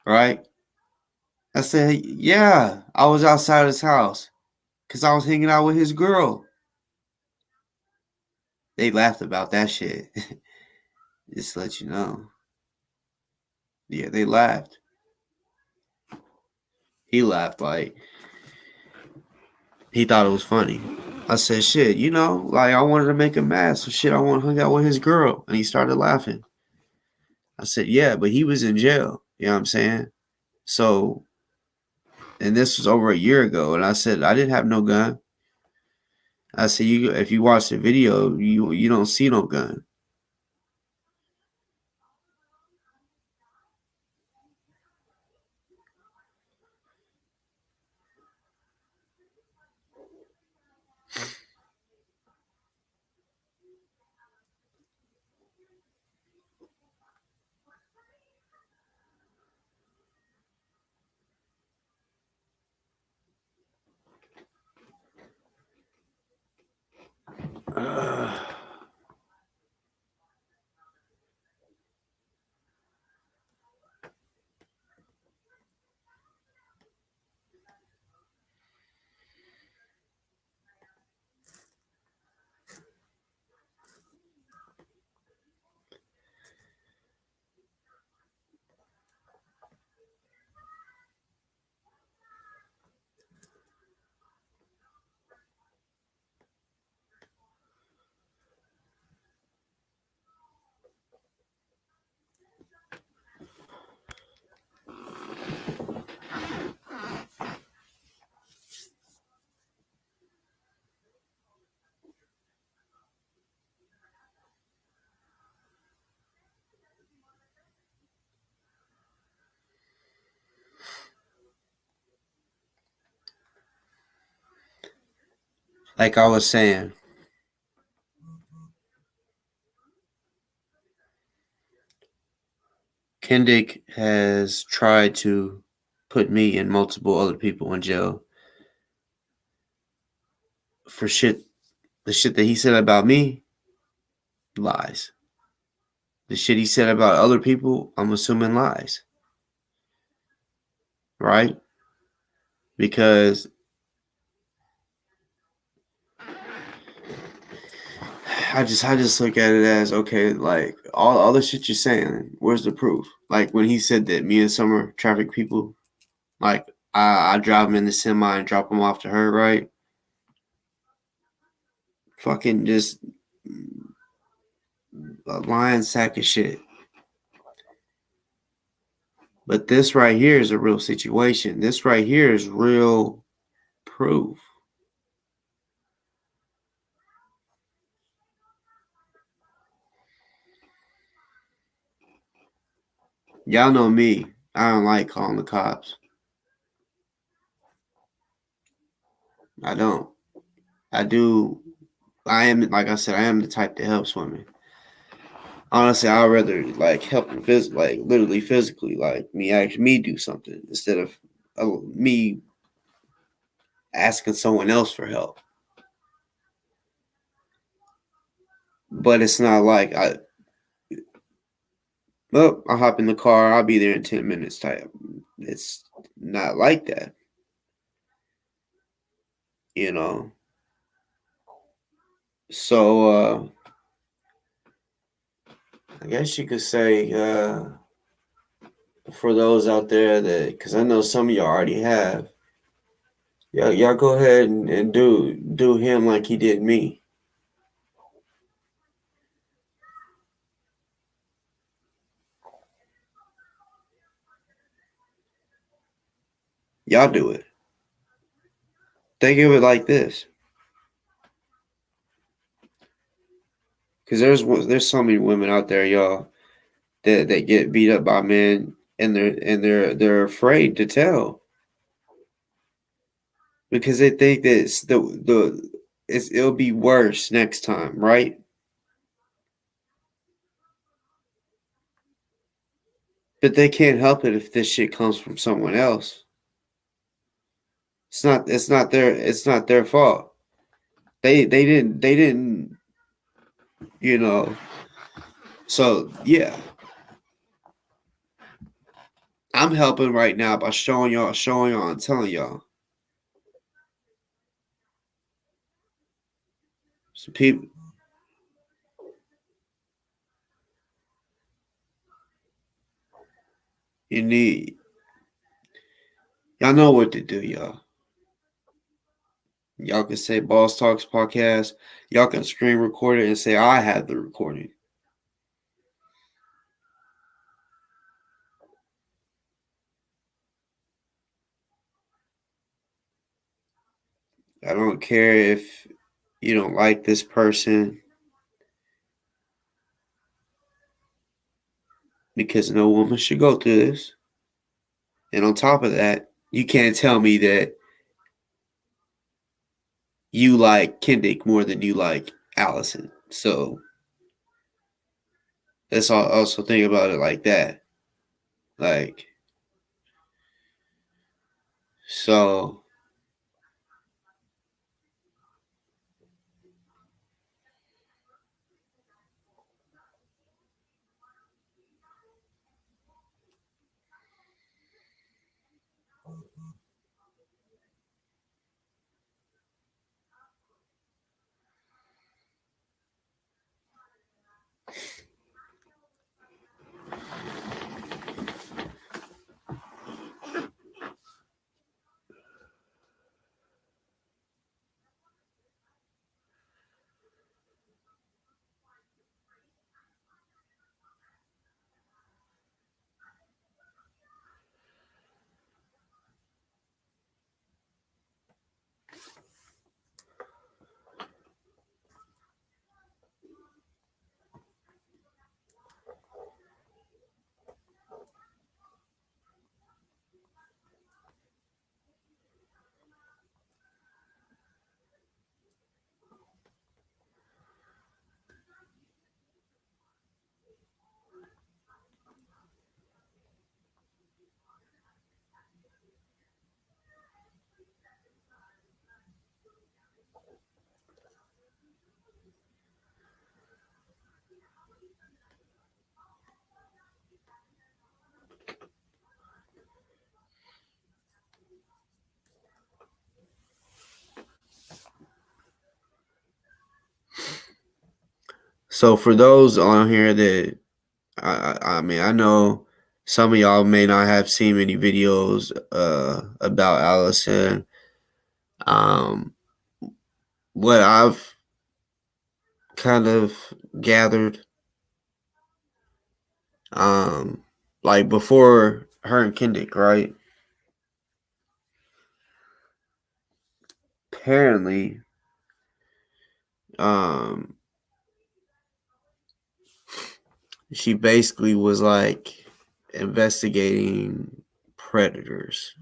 Right? I said, yeah, I was outside his house. Because I was hanging out with his girl. They laughed about that shit. Just to let you know. Yeah, they laughed. He laughed like he thought it was funny. I said, shit, like I wanted to make him mad. So shit, I want to hang out with his girl. And he started laughing. I said, yeah, but he was in jail. You know what I'm saying? So, and this was over a year ago. And I said, I didn't have no gun. I said, if you watch the video, you don't see no gun. Like I was saying, Kendick has tried to put me and multiple other people in jail for shit. The shit that he said about me, lies. The shit he said about other people, I'm assuming lies. Right? Because I just look at it as, okay, like all the shit you're saying, where's the proof? Like when he said that me and Summer traffic people, like I drive him in the semi and drop him off to her, right? Fucking just a lying sack of shit. But this right here is a real situation. This right here is real proof. Y'all know me. I don't like calling the cops. I don't. I do. I am, like I said, I am the type that helps women. Honestly, I'd rather like help them like literally physically, like me do something instead of me asking someone else for help. But it's not like I'll hop in the car, I'll be there in 10 minutes type. It's not like that, you know. So I guess you could say for those out there that, because I know some of y'all already have, y'all go ahead and do him like he did me. Y'all do it. Think of it like this, because there's so many women out there, y'all. that get beat up by men, and they're afraid to tell because they think that it'll be worse next time, right? But they can't help it if this shit comes from someone else. It's not their fault. They didn't you know. So yeah, I'm helping right now by showing y'all, and telling y'all. Some people, you need, y'all know what to do, y'all. Y'all can say Boss Talks Podcast. Y'all can screen record it and say I had the recording. I don't care if you don't like this person, because no woman should go through this. And on top of that, you can't tell me that you like Kendick more than you like Allison. So let's also think about it like that. Like, so for those on here that I mean, I know some of y'all may not have seen many videos about Allison. Um, what I've kind of gathered, um, like before her and Kendick, right? Apparently, um, she basically was like investigating predators,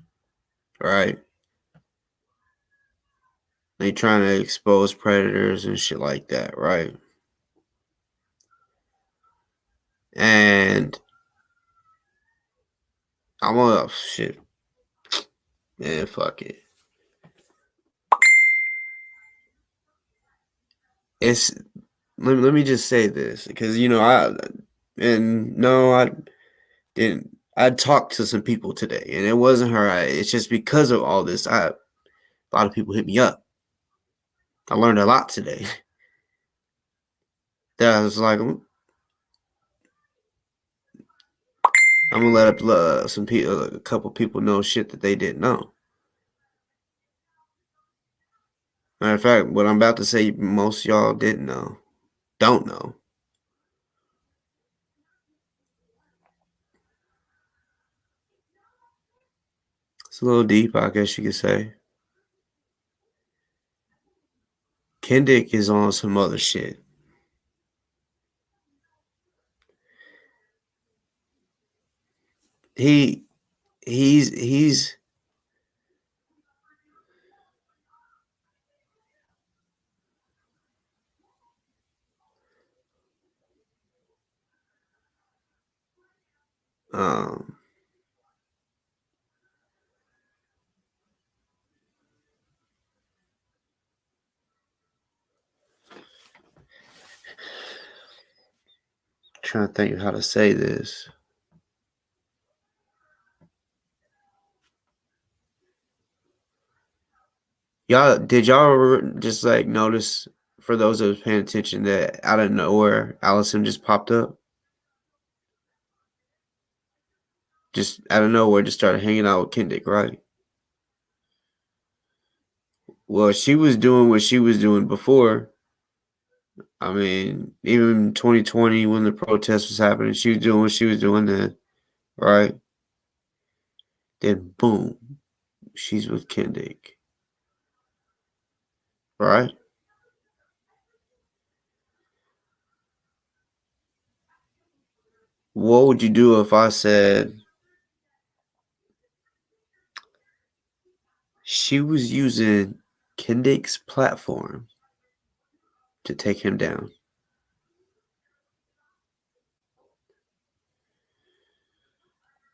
right? They trying to expose predators and shit like that, right? And I'm on shit, man. Fuck it. It's let me just say this because I didn't. I talked to some people today, and it wasn't her. It's just because of all this. A lot of people hit me up. I learned a lot today. That I was like, I'm gonna let up some people, a couple people know shit that they didn't know. Matter of fact, what I'm about to say, most y'all didn't know, don't know. It's a little deep, I guess you could say. Kendick is on some other shit. he's um trying to think of how to say this. Did y'all just like notice, for those that was paying attention, that out of nowhere Allison just popped up? Just out of nowhere, just started hanging out with Kendick, right? Well, she was doing what she was doing before. I mean, even 2020 when the protest was happening, she was doing what she was doing then, right? Then boom, she's with Kendick, right? What would you do if I said she was using Kendick's platform to take him down?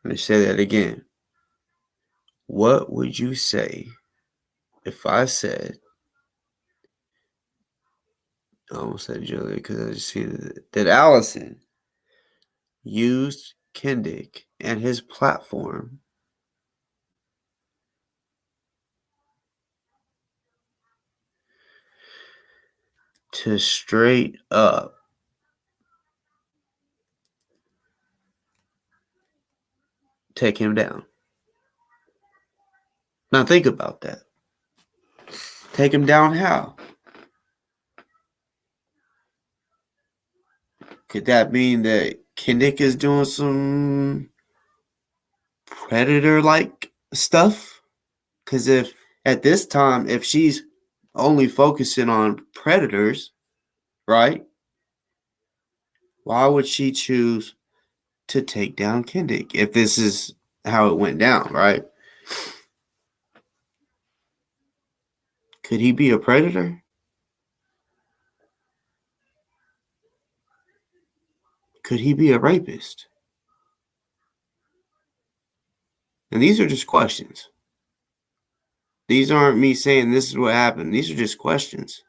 Let me say that again. What would you say if I said, I almost said Julia because I just seen that Allison used Kendick and his platform to straight up take him down? Now think about that. Take him down how? Could that mean that Kendick is doing some predator-like stuff? Because if at this time, if she's only focusing on predators, right? Why would she choose to take down Kendick if this is how it went down, right? Could he be a predator? Could he be a rapist? And these are just questions. These aren't me saying this is what happened. These are just questions.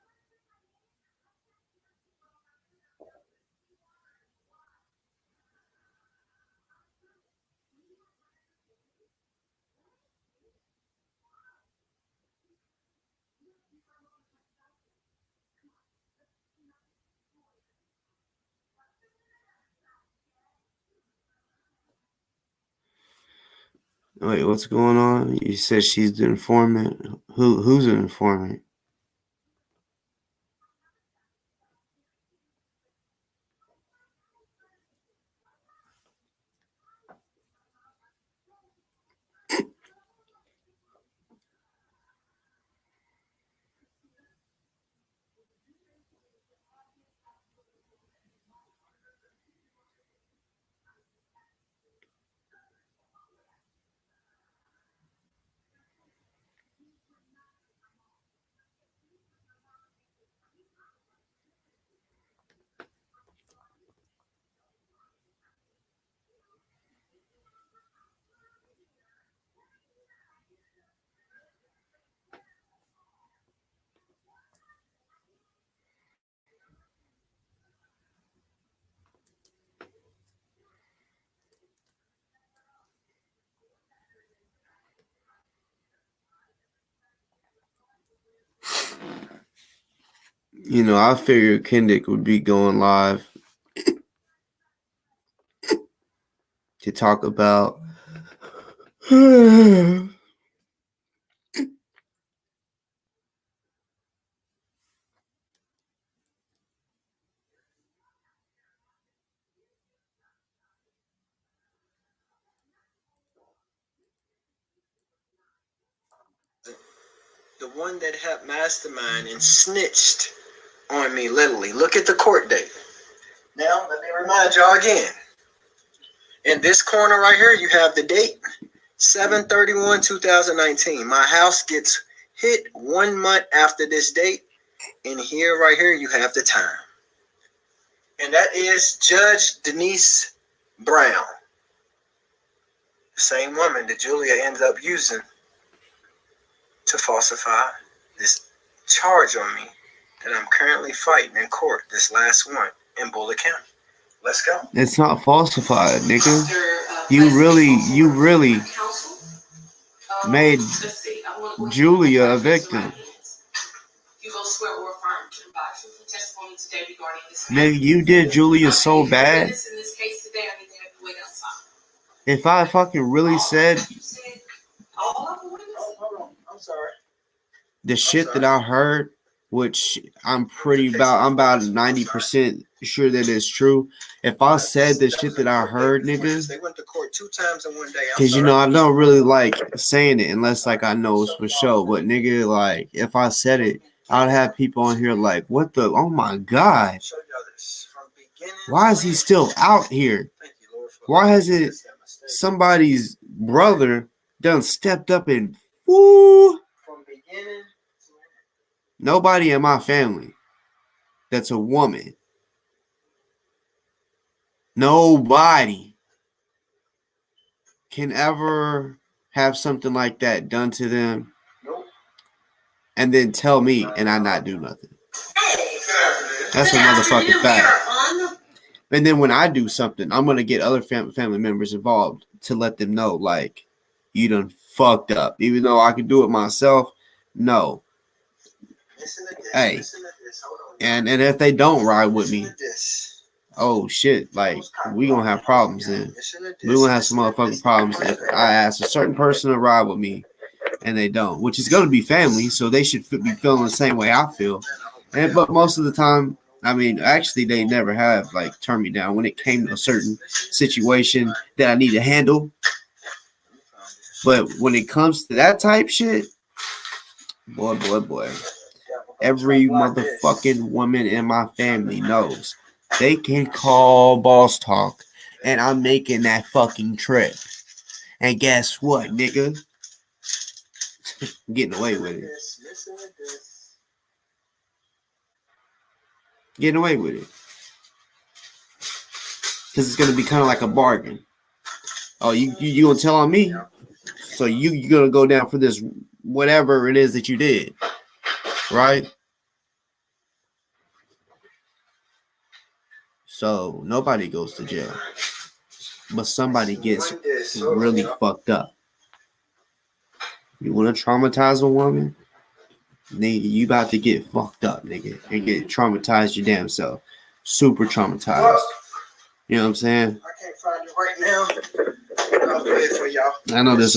Wait, what's going on? You said she's the informant. Who's an informant? You know, I figured Kendick would be going live to talk about the one that helped mastermind and snitched on me, literally. Look at the court date. Now, let me remind y'all again. In this corner right here, you have the date, 7/31/2019. My house gets hit 1 month after this date. And here, right here, you have the time. And that is Judge Denise Brown. The same woman that Julia ended up using to falsify this charge on me that I'm currently fighting in court, this last one in Bullitt County. Let's go. It's not falsified, nigga. You really made Julia a victim. Nigga, you did Julia so bad. If I fucking really said the shit that I heard, which I'm about 90% sure that it's true. If I said the shit that I heard, nigga, They went to court 2 times in one day. because you know I don't really like saying it unless like I know it's for sure. But nigga, like if I said it, I'd have people on here like, what the? Oh my god, why is he still out here? Why has it somebody's brother done stepped up and woo? Nobody in my family that's a woman. Nobody can ever have something like that done to them and then tell me and I not do nothing. That's a motherfucking fact. And then when I do something, I'm going to get other family members involved to let them know, like, you done fucked up. Even though I can do it myself, no. Hey, and if they don't ride with me, oh shit, like we gonna have problems then. We gonna have some motherfucking problems if I ask a certain person to ride with me and they don't, which is gonna be family, so they should be feeling the same way I feel. But most of the time, I mean, actually, they never have like turned me down when it came to a certain situation that I need to handle. But when it comes to that type shit, boy. Every motherfucking woman in my family knows they can call boss talk, and I'm making that fucking trip. And guess what, nigga? I'm getting away with it. Getting away with it. Because it's going to be kind of like a bargain. Oh, you going to tell on me? So you going to go down for this whatever it is that you did. Right? So nobody goes to jail. But somebody gets really fucked up. You want to traumatize a woman? Nigga, you about to get fucked up, nigga. And get traumatized your damn self. Super traumatized. You know what I'm saying? I can't find it right now. I'll play it for y'all. I know this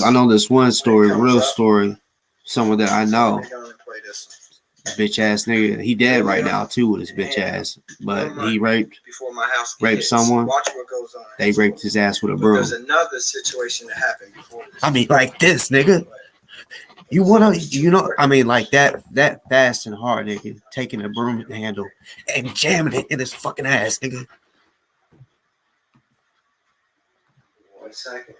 one story, real story. Someone that I know. Bitch ass nigga. He dead right now too with his bitch ass. But he raped someone. They raped his ass with a broom. There's another situation that happened before this. I mean like this, nigga. I mean like that fast and hard, nigga. Taking a broom handle and jamming it in his fucking ass, nigga. 1 second.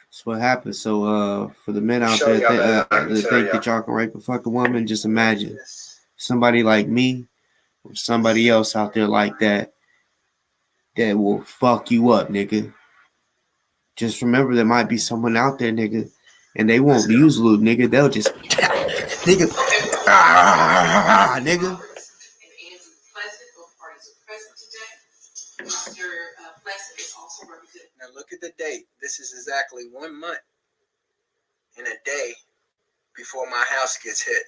That's what happened. So for the men out there that think that y'all can rape a fucking woman, just imagine somebody like me or somebody else out there like that will fuck you up, nigga. Just remember there might be someone out there, nigga, and they won't use lube, nigga. They'll just nigga. Nigga. Now look at the date. This is exactly 1 month and a day before my house gets hit.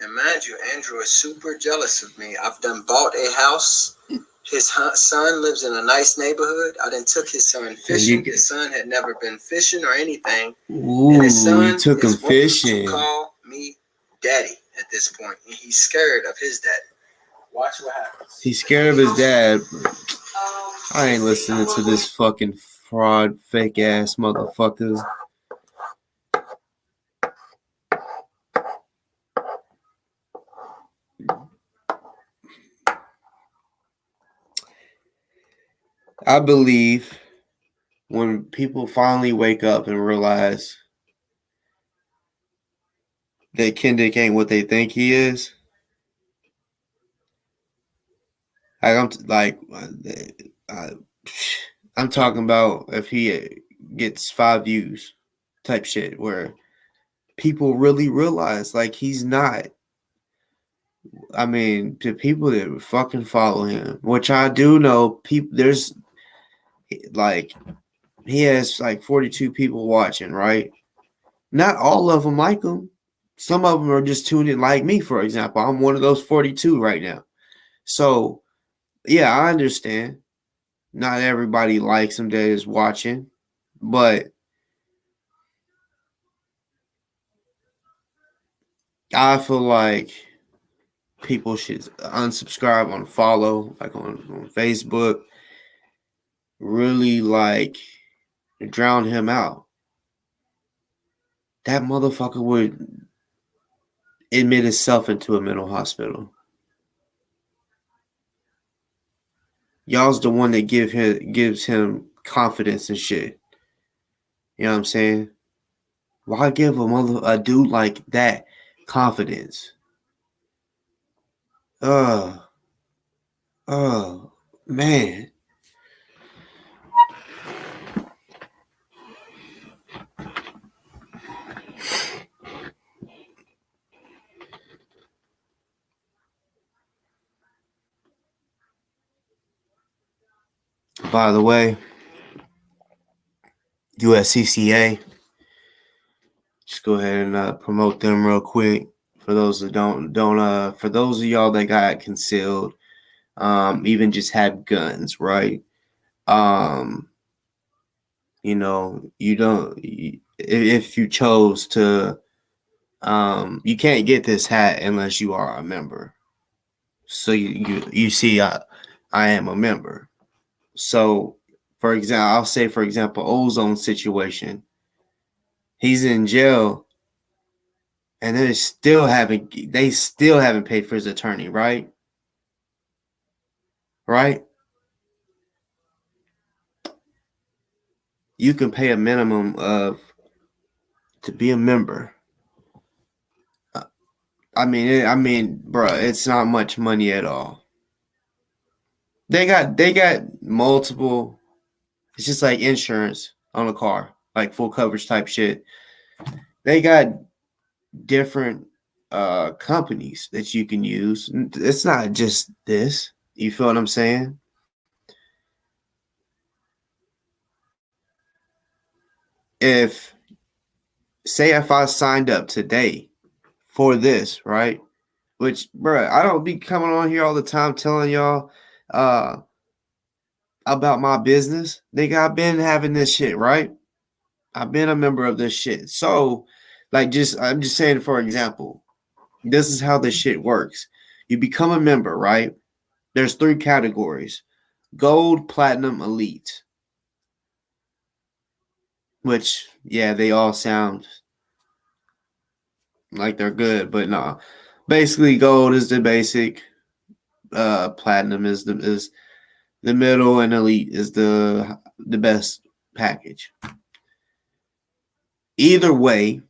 And mind you, Andrew is super jealous of me. I've done bought a house. His son lives in a nice neighborhood. I done took his son fishing. His son had never been fishing or anything. Ooh, and his son you took him fishing. To call me daddy at this point, and he's scared of his daddy. Watch what happens. He's scared of his dad. I ain't listening to this fucking fraud, fake ass motherfuckers. I believe when people finally wake up and realize that Kendick ain't what they think he is, I'm talking about if he gets 5 views type shit where people really realize like he's not. I mean, to people that fucking follow him, which I do know, people there's like he has like 42 people watching, right? Not all of them like him. Some of them are just tuned in like me, for example. I'm one of those 42 right now. So, yeah, I understand. Not everybody likes him that is watching, but I feel like people should unsubscribe, unfollow, like on Facebook, really like drown him out. That motherfucker would admit himself into a mental hospital. Y'all's the one that gives him confidence and shit. You know what I'm saying? Why give a dude like that confidence? Oh man. By the way, USCCA, just go ahead and promote them real quick. For those that don't for those of y'all that got concealed, even just have guns, right? You know, you don't if you chose to you can't get this hat unless you are a member. So you see I am a member. So for example, I'll say for example, Ozone situation. He's in jail and they still haven't paid for his attorney, right? Right? You can pay a minimum of to be a member. I mean, bro, it's not much money at all. They got multiple. It's just like insurance on a car, like full coverage type shit. They got different companies that you can use. It's not just this. You feel what I'm saying? If if I signed up today for this, right? Which, bro, I don't be coming on here all the time telling y'all about my business. Nigga, I've been having this shit, right? I've been a member of this shit. So, like, I'm just saying, for example, this is how this shit works. You become a member, right? There's 3 categories: gold, platinum, elite. Which, yeah, they all sound like they're good, but no. Basically, gold is the basic. Platinum is the middle, and elite is the best package. Either way,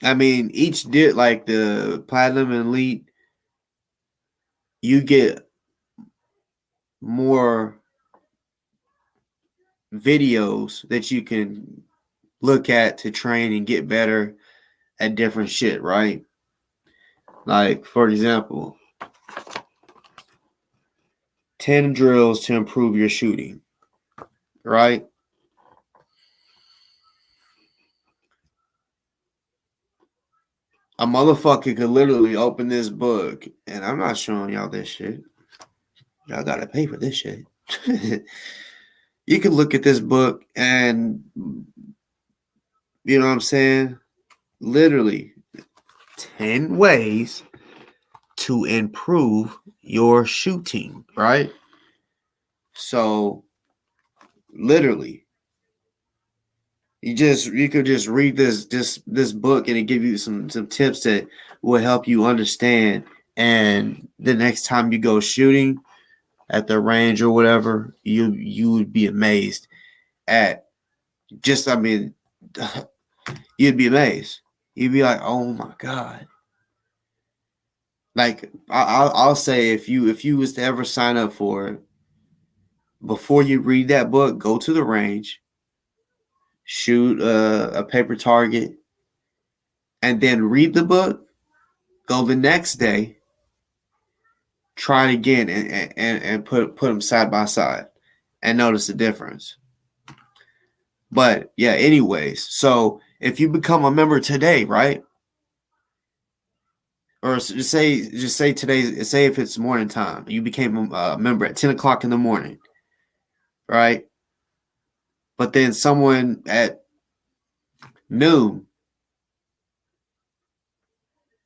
I mean, each did like the platinum and elite, you get more videos that you can look at to train and get better at different shit, right? Like, for example, 10 drills to improve your shooting, right? A motherfucker could literally open this book, and I'm not showing y'all this shit. Y'all gotta pay for this shit. You can look at this book and, you know what I'm saying? Literally 10 ways to improve your shooting, right? So, literally, you could just read this book and it give you some tips that will help you understand. And the next time you go shooting at the range or whatever, you would be amazed at just, I mean, you'd be amazed. You'd be like, oh my God. Like I'll say, if you was to ever sign up for it, before you read that book, go to the range, shoot a paper target, and then read the book. Go the next day, try it again, and put them side by side, and notice the difference. But yeah, anyways, so if you become a member today, right? Or just say today, say if it's morning time, you became a member at 10 o'clock in the morning, right? But then someone at noon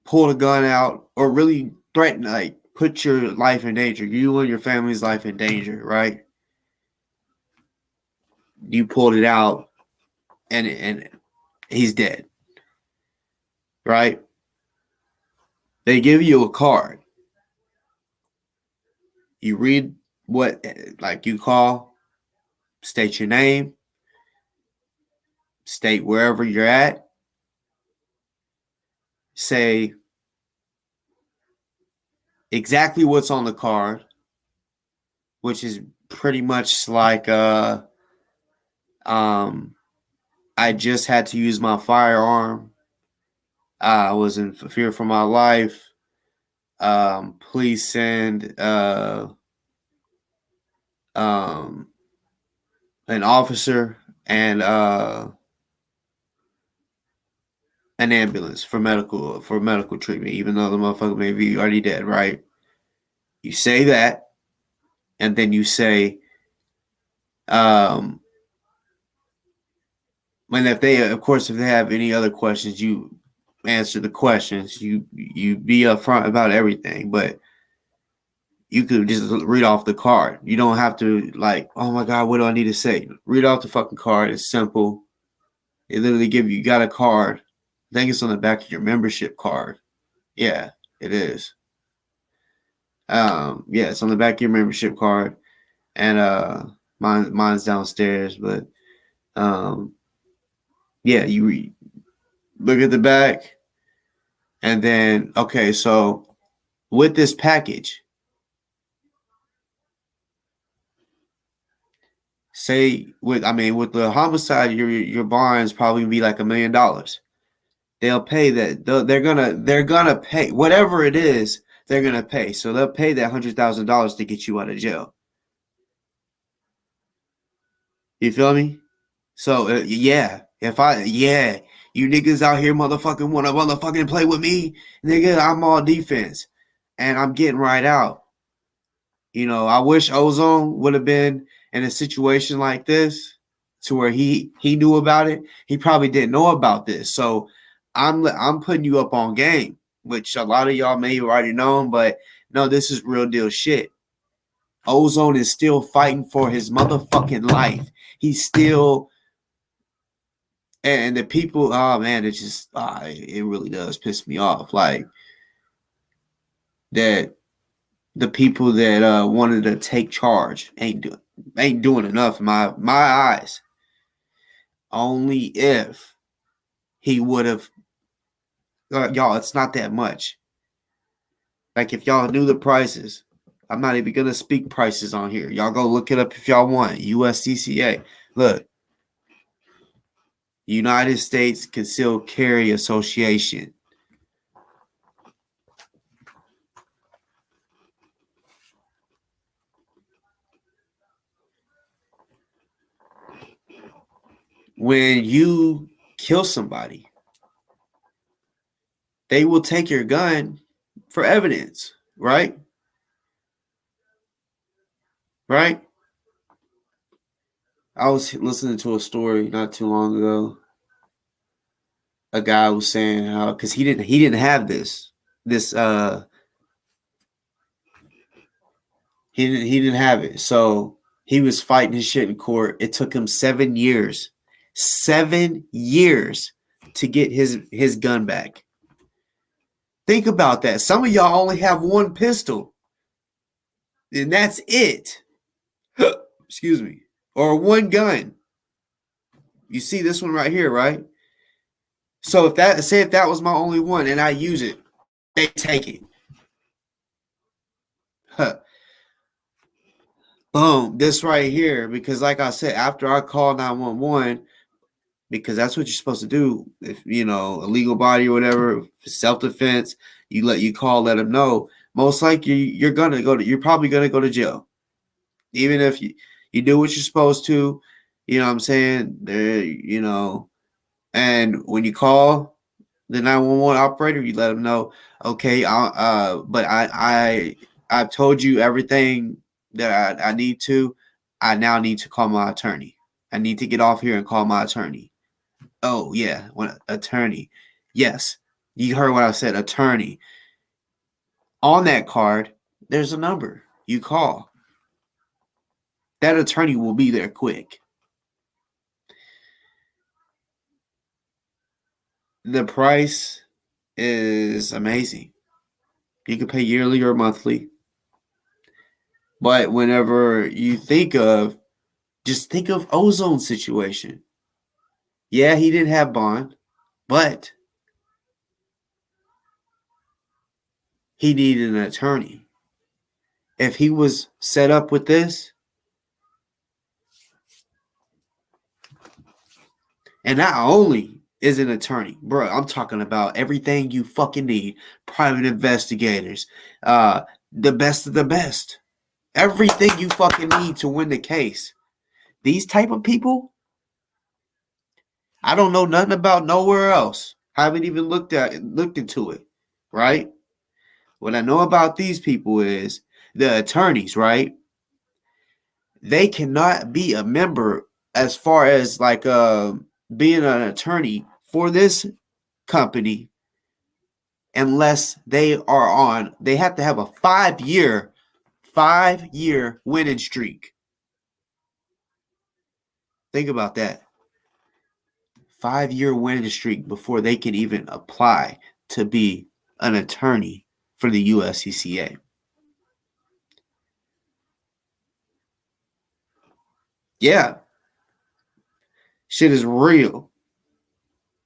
pulled a gun out or really threatened, like put your life in danger, you and your family's life in danger, right? You pulled it out and he's dead, right? They give you a card. You read what, like, you call, state your name, state wherever you're at, say exactly what's on the card, which is pretty much like I just had to use my firearm. I was in fear for my life. Please send an officer and an ambulance for medical treatment, even though the motherfucker may be already dead, right? You say that, and then you say, and if they, of course, if they have any other questions, you answer the questions. You be upfront about everything, but you could just read off the card. You don't have to, like, oh my God, what do I need to say? Read off the fucking card. It's simple. They literally give you got a card. I think it's on the back of your membership card. Yeah, it is. Yeah, it's on the back of your membership card, and mine's downstairs. But yeah, you look at the back, and then okay, so with this package, say with the homicide, your bond is probably gonna be like $1 million. They'll pay that. They're gonna pay whatever it is. They're gonna pay. So they'll pay that $100,000 to get you out of jail. You feel me? So yeah, you niggas out here motherfucking wanna motherfucking play with me, nigga. I'm all defense, and I'm getting right out. You know, I wish Ozone would have been in a situation like this, to where he knew about it. He probably didn't know about this. So I'm putting you up on game, which a lot of y'all may have already known, but no, this is real deal shit. Ozone is still fighting for his motherfucking life. He's still, and the people, oh man, it just, it really does piss me off. Like, that the people that wanted to take charge ain't doing enough in my eyes. Only if he would have, y'all, it's not that much. Like, if y'all knew the prices, I'm not even gonna speak prices on here. Y'all go look it up if y'all want. USCCA. Look, United States Concealed Carry Association. When you kill somebody, they will take your gun for evidence, right? Right? I was listening to a story not too long ago. A guy was saying how, because he didn't have this he didn't have it, so he was fighting his shit in court. It took him 7 years, 7 years to get his gun back. Think about that. Some of y'all only have one pistol, and that's it. Excuse me. Or one gun. You see this one right here, right? So if that was my only one and I use it, they take it. Huh. Boom, this right here, because like I said, after I call 911, because that's what you're supposed to do. If illegal body or whatever, self-defense, you call, let them know. Most likely you're probably gonna go to jail. Even if you do what you're supposed to, you know what I'm saying? And when you call the 911 operator, you let them know, okay, I've told you everything that I need to. I now need to call my attorney. I need to get off here and call my attorney. Oh, yeah, attorney. Yes, you heard what I said, attorney. On that card, there's a number. You call. That attorney will be there quick. The price is amazing. You can pay yearly or monthly. But whenever you just think of Ozone's situation. Yeah, he didn't have bond, but he needed an attorney. If he was set up with this, and not only is an attorney, bro, I'm talking about everything you fucking need. Private investigators, the best of the best. Everything you fucking need to win the case. These type of people, I don't know nothing about nowhere else. Haven't even looked into it, right? What I know about these people is the attorneys, right? They cannot be a member as far as like being an attorney for this company unless they have to have a 5-year winning streak. Think about that. 5-year winning streak before they can even apply to be an attorney for the USCCA. Yeah. Shit is real.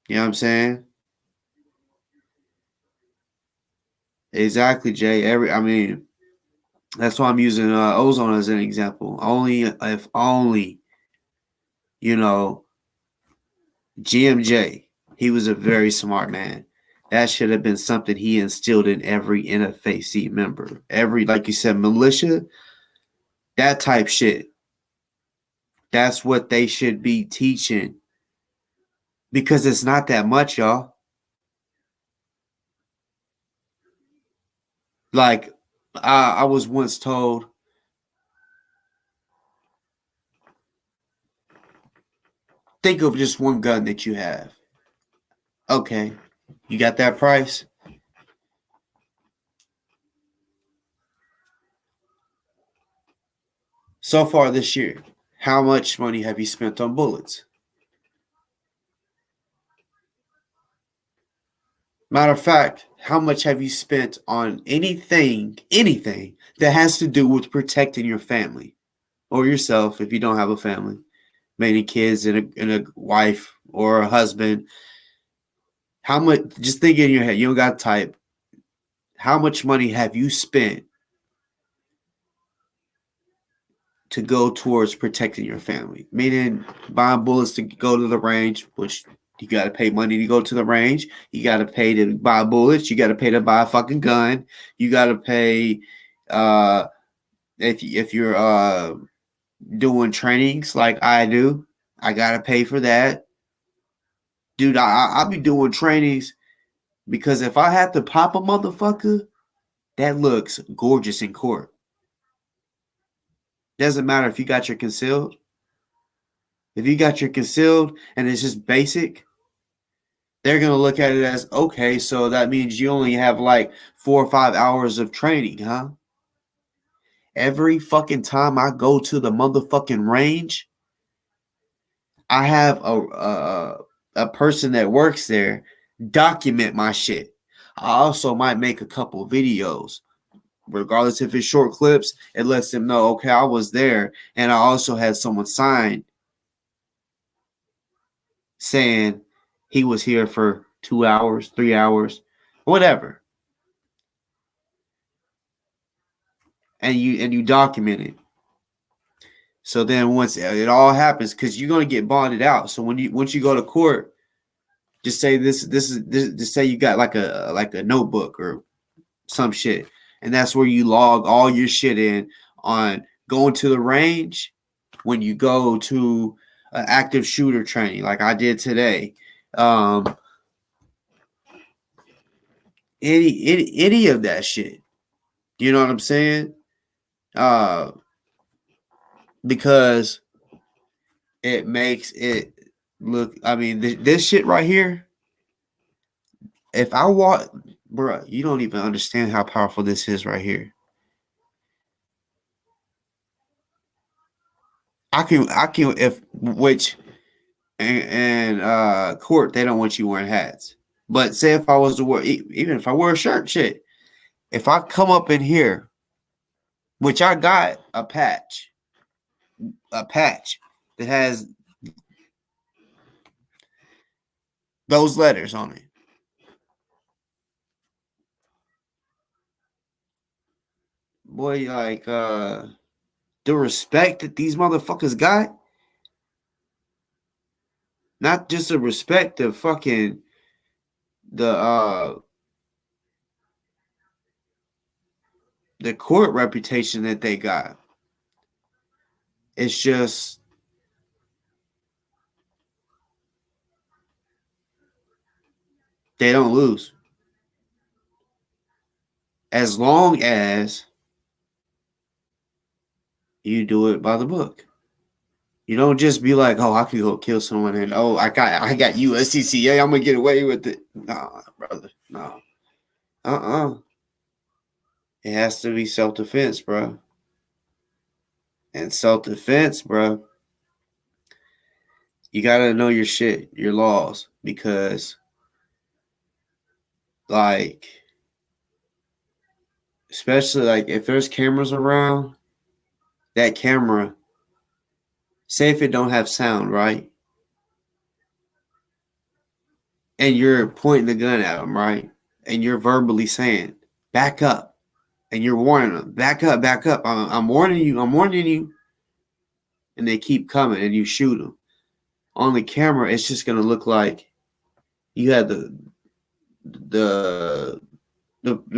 You know what I'm saying? Exactly, Jay. That's why I'm using Ozone as an example. If only, GMJ, he was a very smart man. That should have been something he instilled in every NFAC member. Every, like you said, militia, that type shit. That's what they should be teaching. Because it's not that much, y'all. Like, I was once told, think of just one gun that you have. Okay, you got that price? So far this year, how much money have you spent on bullets? Matter of fact, how much have you spent on anything that has to do with protecting your family or yourself if you don't have a family, many kids and a wife or a husband? How much? Just think in your head. You don't got to type. How much money have you spent to go towards protecting your family? Meaning buying bullets to go to the range, which you got to pay money to go to the range. You got to pay to buy bullets. You got to pay to buy a fucking gun. You got to pay if you're doing trainings like I do. I got to pay for that. Dude, I'll be doing trainings because if I have to pop a motherfucker, that looks gorgeous in court. Doesn't matter if you got your concealed. If you got your concealed and it's just basic, they're going to look at it as, okay, so that means you only have like 4 or 5 hours of training, huh? Every fucking time I go to the motherfucking range, I have a person that works there document my shit. I also might make a couple videos. Regardless if it's short clips, it lets them know, okay, I was there, and I also had someone sign saying he was here for 2 hours, 3 hours, whatever. And you document it. So then once it all happens, because you're gonna get bonded out. So once you go to court, just say this just say you got like a notebook or some shit, and that's where you log all your shit in on going to the range when you go to an active shooter training, like I did today. Any of that shit. You know what I'm saying? Because it makes it look. I mean, this shit right here. If I walk, bro, you don't even understand how powerful this is right here. I can, if which and court they don't want you wearing hats. But say if I was to wear, even if I wear a shirt, shit. If I come up in here, which I got a patch that has those letters on it. Boy, like the respect that these motherfuckers got, not just the respect of fucking the court reputation that they got. It's just they don't lose. As long as you do it by the book. You don't just be like, oh, I can go kill someone and oh, I got USCCA, I'm gonna get away with it. Nah, brother. No. It has to be self-defense, bro. And self-defense, bro, you gotta know your shit, your laws, because like especially like if there's cameras around, that camera, say if it don't have sound, right? And you're pointing the gun at them, right? And you're verbally saying, back up. And you're warning them, back up, back up. I'm warning you, I'm warning you. And they keep coming and you shoot them. On the camera, it's just going to look like you had the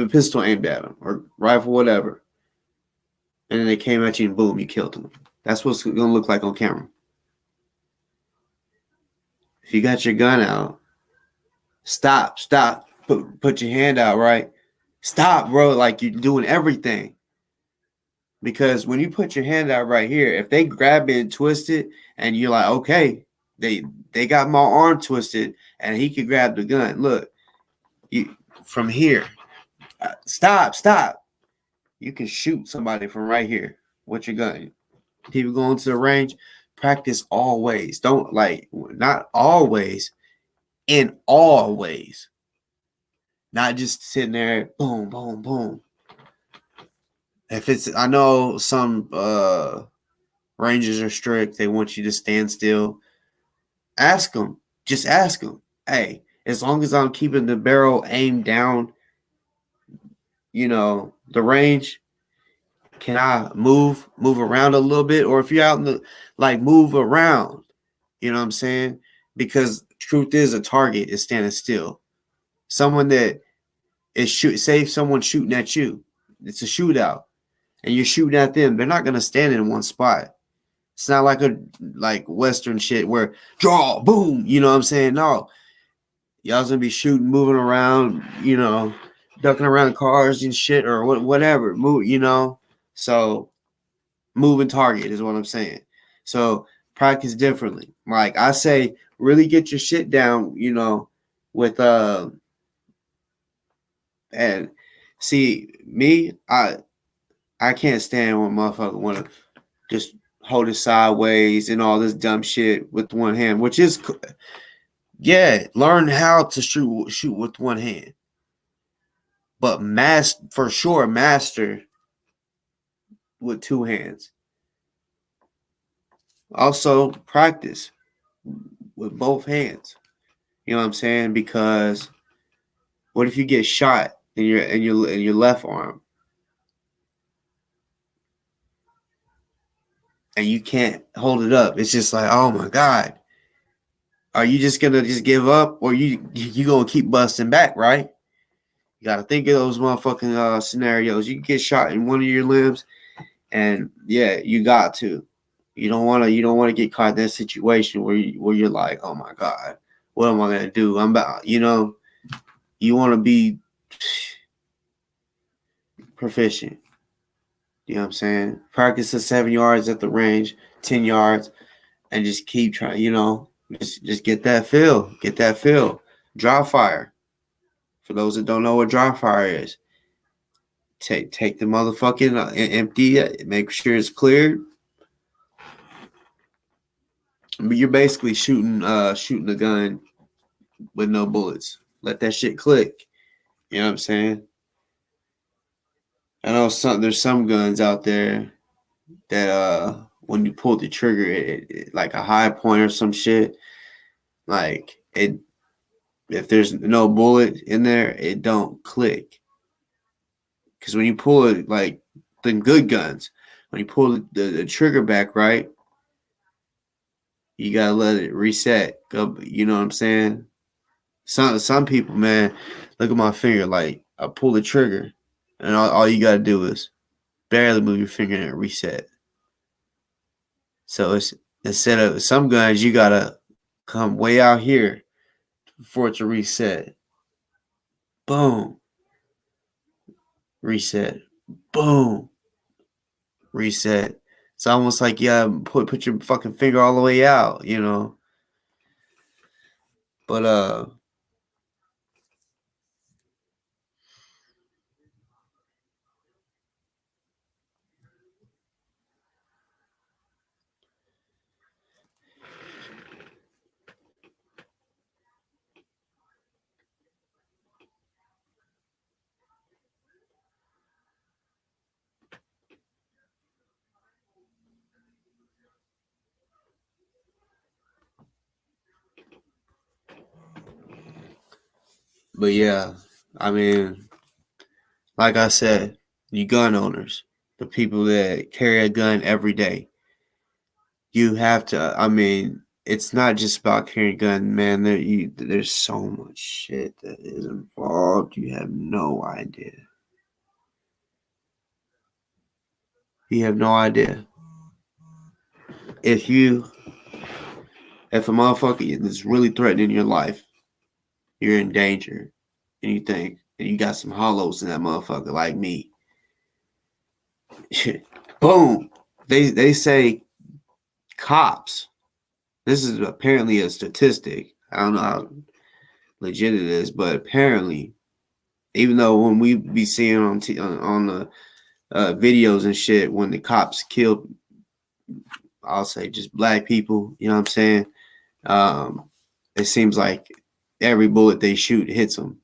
pistol aimed at them or rifle, whatever. And then they came at you and boom, you killed them. That's what's going to look like on camera. If you got your gun out, stop. Put your hand out, right? Stop, bro. Like you're doing everything. Because when you put your hand out right here, if they grab it and twist it, and you're like, okay, they got my arm twisted, and he could grab the gun. Look, you from here. Stop. You can shoot somebody from right here with your gun. People going to the range, practice always. Don't not always, in all ways. Not just sitting there, boom, boom, boom. If it's, I know some rangers are strict. They want you to stand still. Ask them. Just ask them. Hey, as long as I'm keeping the barrel aimed down, the range, can I move around a little bit? Or if you're out in the, move around. You know what I'm saying? Because truth is, a target is standing still. Someone that is say someone's shooting at you. It's a shootout. And you're shooting at them. They're not going to stand in one spot. It's not like Western shit where draw, boom. You know what I'm saying? No. Y'all's going to be shooting, moving around, ducking around cars and shit or whatever. Move, So moving target is what I'm saying. So practice differently. Like I say, really get your shit down, with and see me, I can't stand when motherfuckers want to just hold it sideways and all this dumb shit with one hand, which is, learn how to shoot with one hand. But for sure, master with two hands. Also, practice. with both hands. You know what I'm saying? Because what if you get shot in your left arm and you can't hold it up? It's just like, oh my God. Are you just gonna just give up, or you gonna keep busting back, right? You gotta think of those motherfucking scenarios. You can get shot in one of your limbs, and yeah, you got to. You don't wanna get caught in that situation where you're like, oh my God, what am I gonna do? I'm about, you wanna be proficient. You know what I'm saying? Practice the 7 yards at the range, 10 yards, and just keep trying, just get that feel. Get that feel. Dry fire. For those that don't know what dry fire is, take the motherfucking empty it, make sure it's cleared. But you're basically shooting a gun with no bullets. Let that shit click. You know what I'm saying? I know there's some guns out there that when you pull the trigger, it like a high point or some shit, like it, if there's no bullet in there, it don't click. Because when you pull it, like the good guns, when you pull the trigger back, right, you gotta let it reset. Go, you know what I'm saying? Some people, man, look at my finger. Like I pull the trigger, and all you gotta do is barely move your finger and it reset. So it's instead of some guns, you gotta come way out here for it to reset. Boom, reset. Boom, reset. It's almost like put your fucking finger all the way out, But yeah, I mean, like I said, you gun owners, the people that carry a gun every day, you have to. I mean, it's not just about carrying a gun, man. There's so much shit that is involved. You have no idea. You have no idea. If a motherfucker is really threatening your life, you're in danger, and you got some hollows in that motherfucker like me. Boom. They say cops. This is apparently a statistic. I don't know how legit it is, but apparently, even though when we be seeing on the videos and shit, when the cops killed, I'll say just black people, you know what I'm saying? It seems like every bullet they shoot hits them,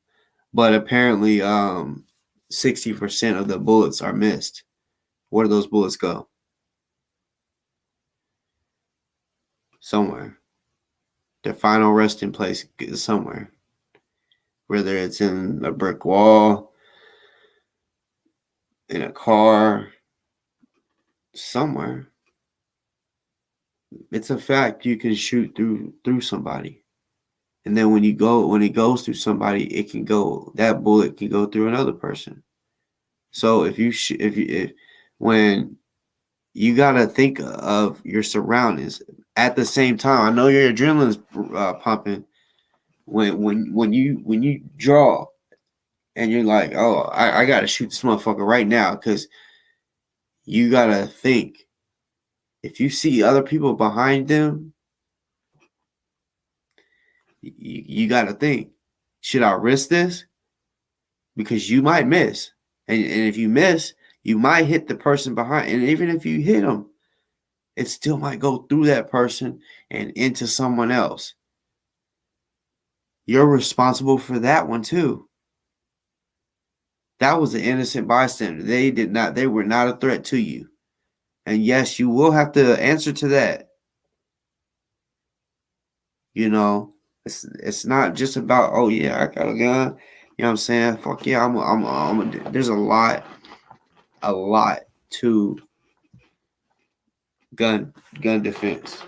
but apparently, 60% of the bullets are missed. Where do those bullets go? Somewhere. Their final resting place is somewhere. Whether it's in a brick wall, in a car, somewhere. It's a fact you can shoot through somebody. And then when it goes through somebody, that bullet can go through another person. So when you gotta think of your surroundings at the same time. I know your adrenaline's pumping when you draw, and you're like, oh, I gotta shoot this motherfucker right now, because you gotta think. If you see other people behind them, you gotta think, should I risk this? Because you might miss, and if you miss, you might hit the person behind, and even if you hit them, it still might go through that person and into someone else. You're responsible for that one too. That was an innocent bystander. They were not a threat to you. And yes, you will have to answer to that. You know, it's not just about, oh yeah, I got a gun. You know what I'm saying? Fuck yeah, there's a lot to gun defense.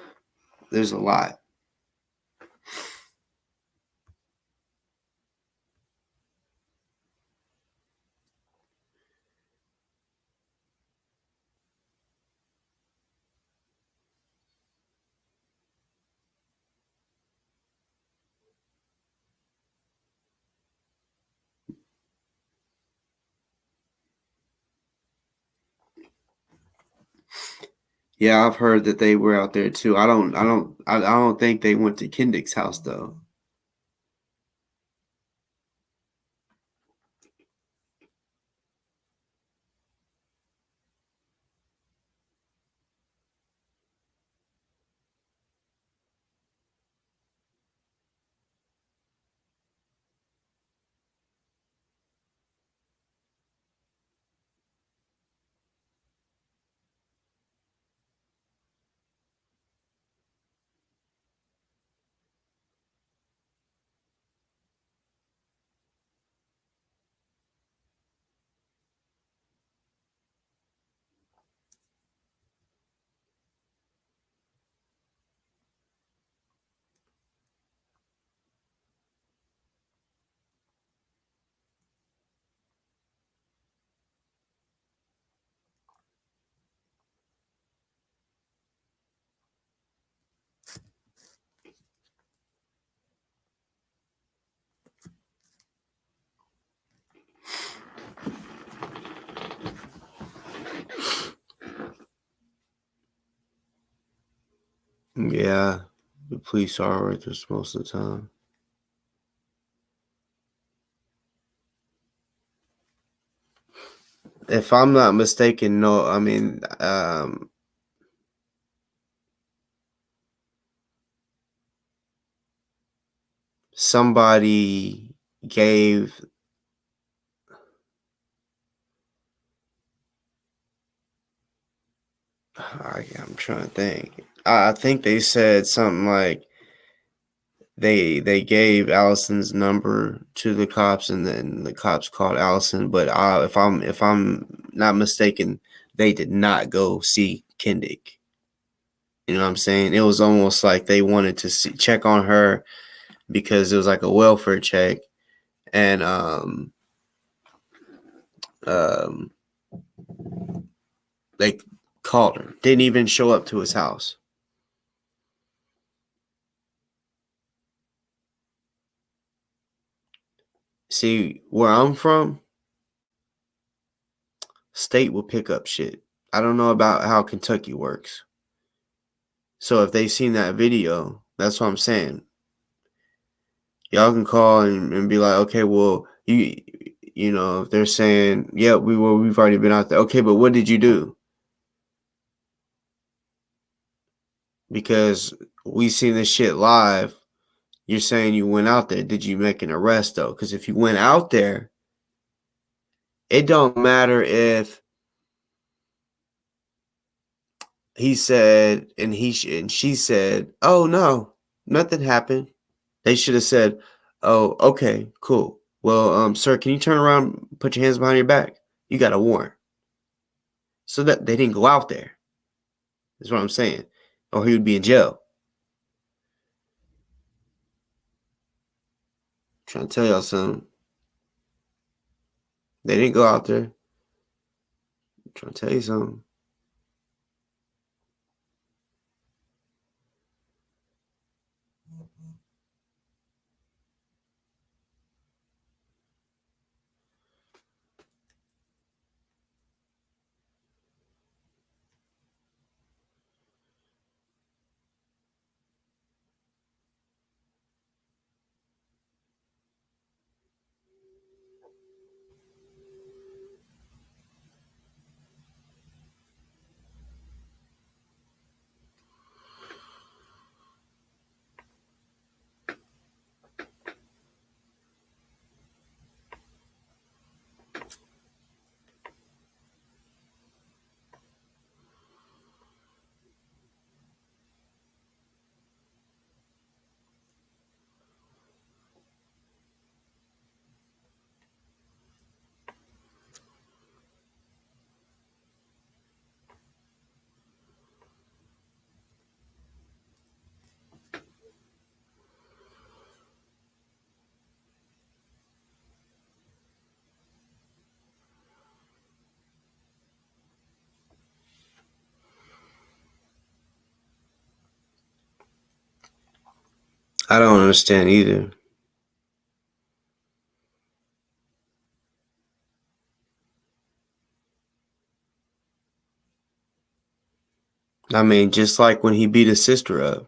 There's a lot. Yeah, I've heard that they were out there too. I don't think they went to Kendick's house though. Yeah, the police are right there most of the time. If I'm not mistaken, no, I mean, somebody gave. I'm trying to think. I think they said something like they gave Allison's number to the cops, and then the cops called Allison. But if I'm not mistaken, they did not go see Kendick. You know what I'm saying? It was almost like they wanted to check on her because it was like a welfare check, and um, they called her. Didn't even show up to his house. See, where I'm from, state will pick up shit. I don't know about how Kentucky works. So if they seen that video, that's what I'm saying. Y'all can call and be like, okay, well, you know, if they're saying, yeah, we've already been out there. Okay, but what did you do? Because we seen this shit live. You're saying you went out there. Did you make an arrest though? Because if you went out there, it don't matter if he said and she said, "Oh no, nothing happened." They should have said, "Oh, okay, cool. Well, sir, can you turn around, put your hands behind your back? You got a warrant." So that they didn't go out there. Is what I'm saying, or he would be in jail. I'm trying to tell y'all something. They didn't go out there. I'm trying to tell you something. I don't understand either. I mean, just like when he beat his sister up.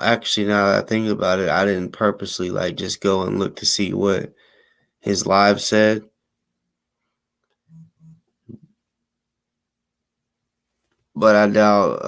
Actually, now that I think about it, I didn't purposely like just go and look to see what his live said. But I doubt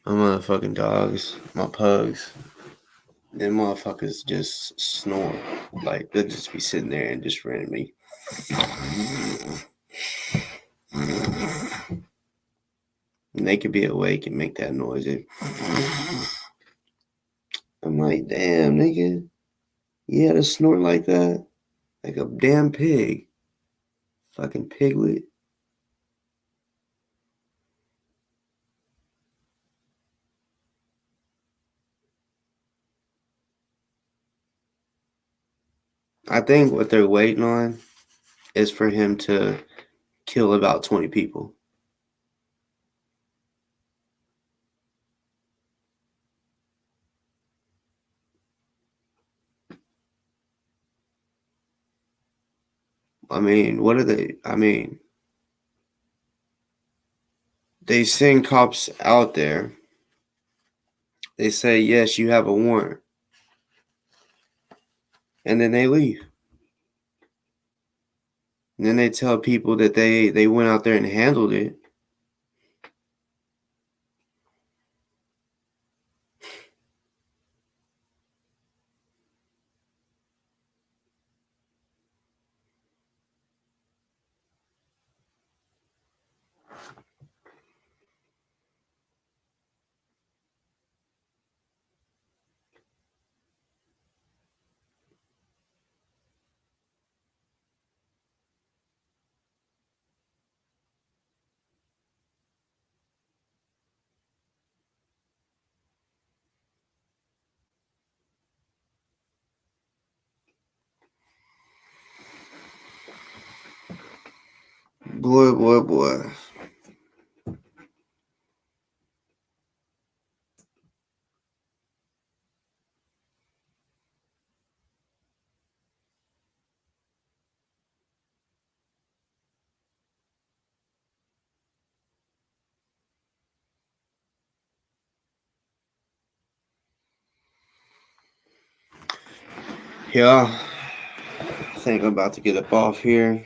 my motherfucking dogs, my pugs, them motherfuckers just snore. Like, they'll just be sitting there and just randomly. And they could be awake and make that noise. I'm like, damn, nigga, you had a snort like that? Like a damn pig. Fucking piglet. I think what they're waiting on is for him to kill about 20 people. I mean, what are they? I mean, they send cops out there. They say, yes, you have a warrant. And then they leave. And then they tell people that they went out there and handled it. Boy. Yeah. I think I'm about to get up off here.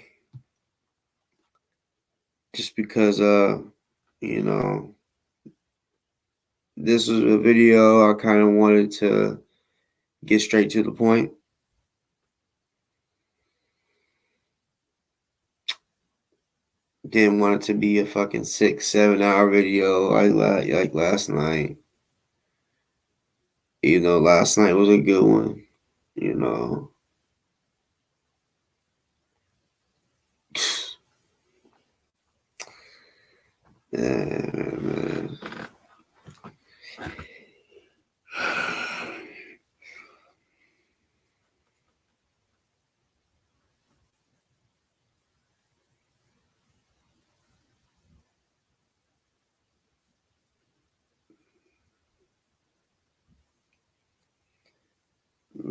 Just because, you know, this was a video I kind of wanted to get straight to the point. Didn't want it to be a fucking 6-7 hour video like last night. You know, last night was a good one. You know, yeah, man.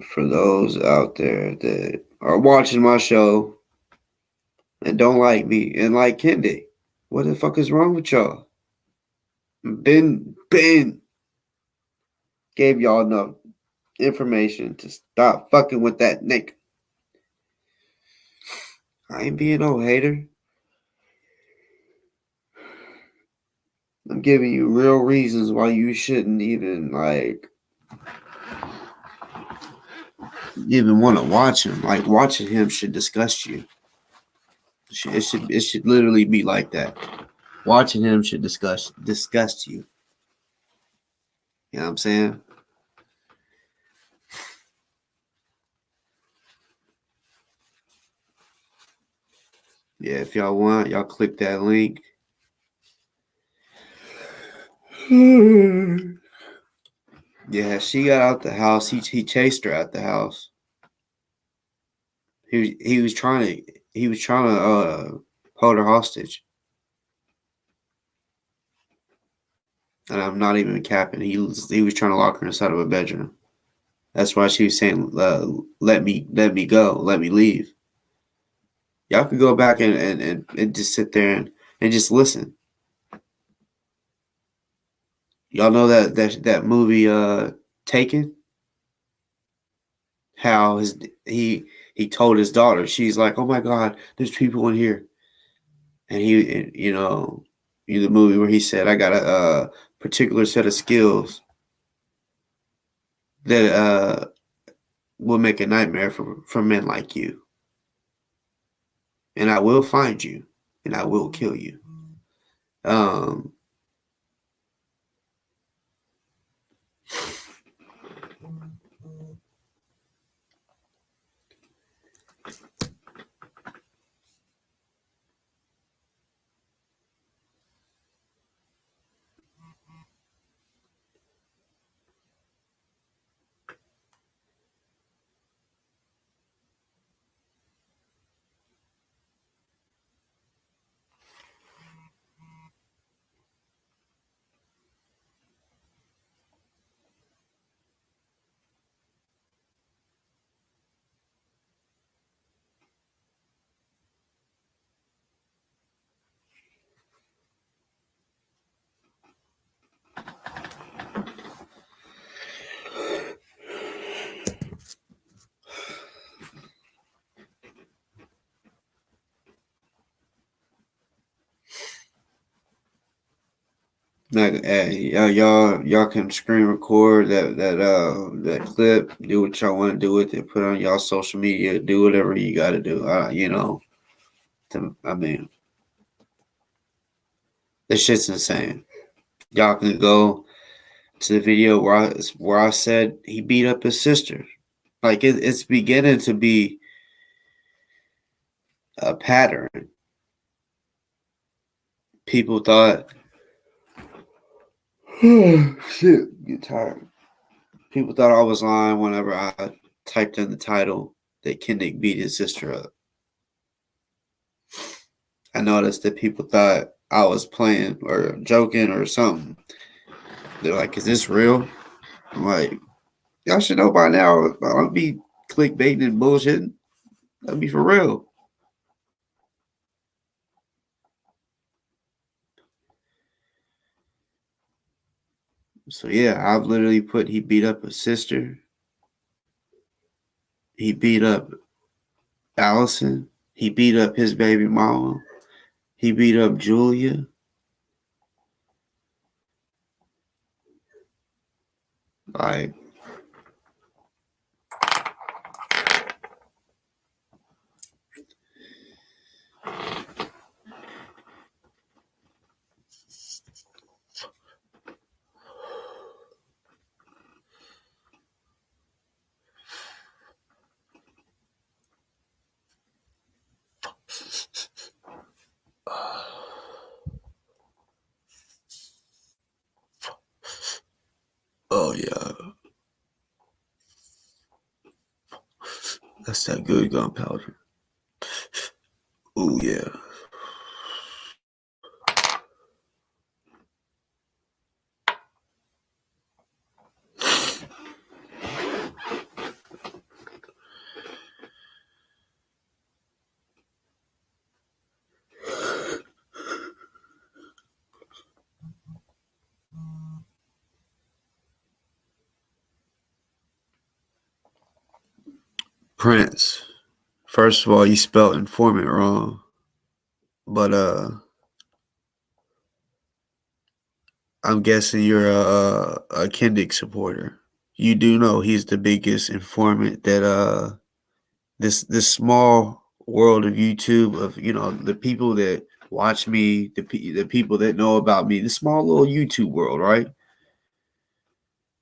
for those out there that are watching my show and don't like me and like Kendick, what the fuck is wrong with y'all? Ben gave y'all enough information to stop fucking with that nigga. I ain't being no hater. I'm giving you real reasons why you shouldn't even even want to watch him. Like watching him should disgust you. It should literally be like that. Watching him should disgust you. You know what I'm saying? Yeah, if y'all want, y'all click that link. Yeah, she got out the house. He chased her out the house. He was trying to hold her hostage. And I'm not even capping. He was trying to lock her inside of a bedroom. That's why she was saying, "Let me go, let me leave." Y'all could go back and just sit there and just listen. Y'all know that movie Taken? How he told his daughter, she's like, "Oh my God, there's people in here," and the movie where he said, "I got a particular set of skills that will make a nightmare for men like you, and I will find you, and I will kill you." Um, Like, y'all can screen record that clip. Do what y'all want to do with it. Put it on y'all social media. Do whatever you got to do. I mean, this shit's insane. Y'all can go to the video where I said he beat up his sister. Like it's beginning to be a pattern. People thought, shit, get tired. People thought I was lying whenever I typed in the title that Kendick beat his sister up. I noticed that people thought I was playing or joking or something. They're like, "Is this real?" I'm like, "Y'all should know by now. I don't be clickbaiting and bullshitting. That'd be for real." So yeah, I've literally put he beat up his sister. He beat up Allison. He beat up his baby mama. He beat up Julia. Like, oh yeah, that's that good gunpowder. Oh yeah. Prince. First of all, you spelled informant wrong. But I'm guessing you're a Kendick supporter. You do know he's the biggest informant that this small world of YouTube, of the people that watch me, the people that know about me, the small little YouTube world, right?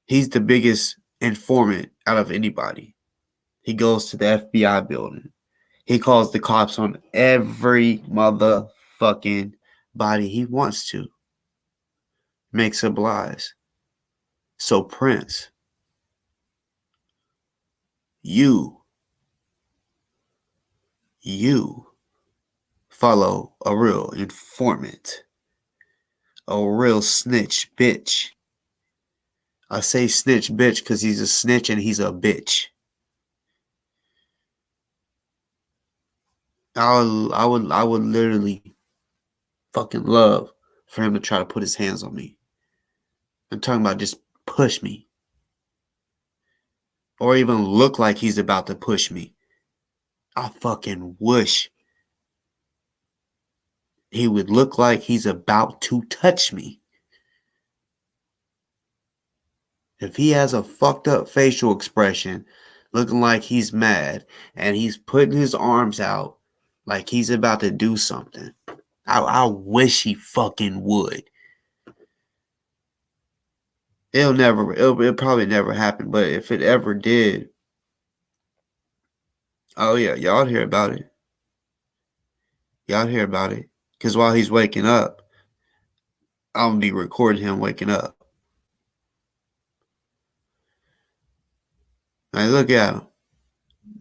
He's the biggest informant out of anybody. He goes to the FBI building. He calls the cops on every motherfucking body he wants to. Makes up lies. So Prince, you follow a real informant, a real snitch bitch. I say snitch bitch because he's a snitch and he's a bitch. I would literally fucking love for him to try to put his hands on me. I'm talking about just push me. Or even look like he's about to push me. I fucking wish he would look like he's about to touch me. If he has a fucked up facial expression, looking like he's mad, and he's putting his arms out like he's about to do something, I wish he fucking would. It'll probably never happen, but if it ever did, oh yeah, y'all hear about it. Y'all hear about it. Because while he's waking up, I'm going to be recording him waking up. Like, look at him.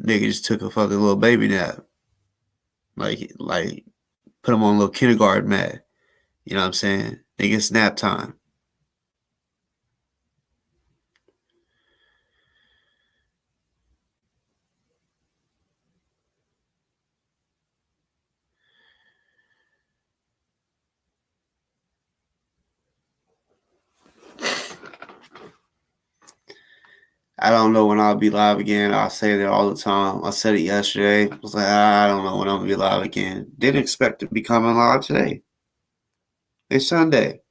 Nigga just took a fucking little baby nap. Like put him on a little kindergarten mat. You know what I'm saying? Nigga, it's nap time. I don't know when I'll be live again. I say that all the time. I said it yesterday. I was like, I don't know when I'm going to be live again. Didn't expect to be coming live today. It's Sunday.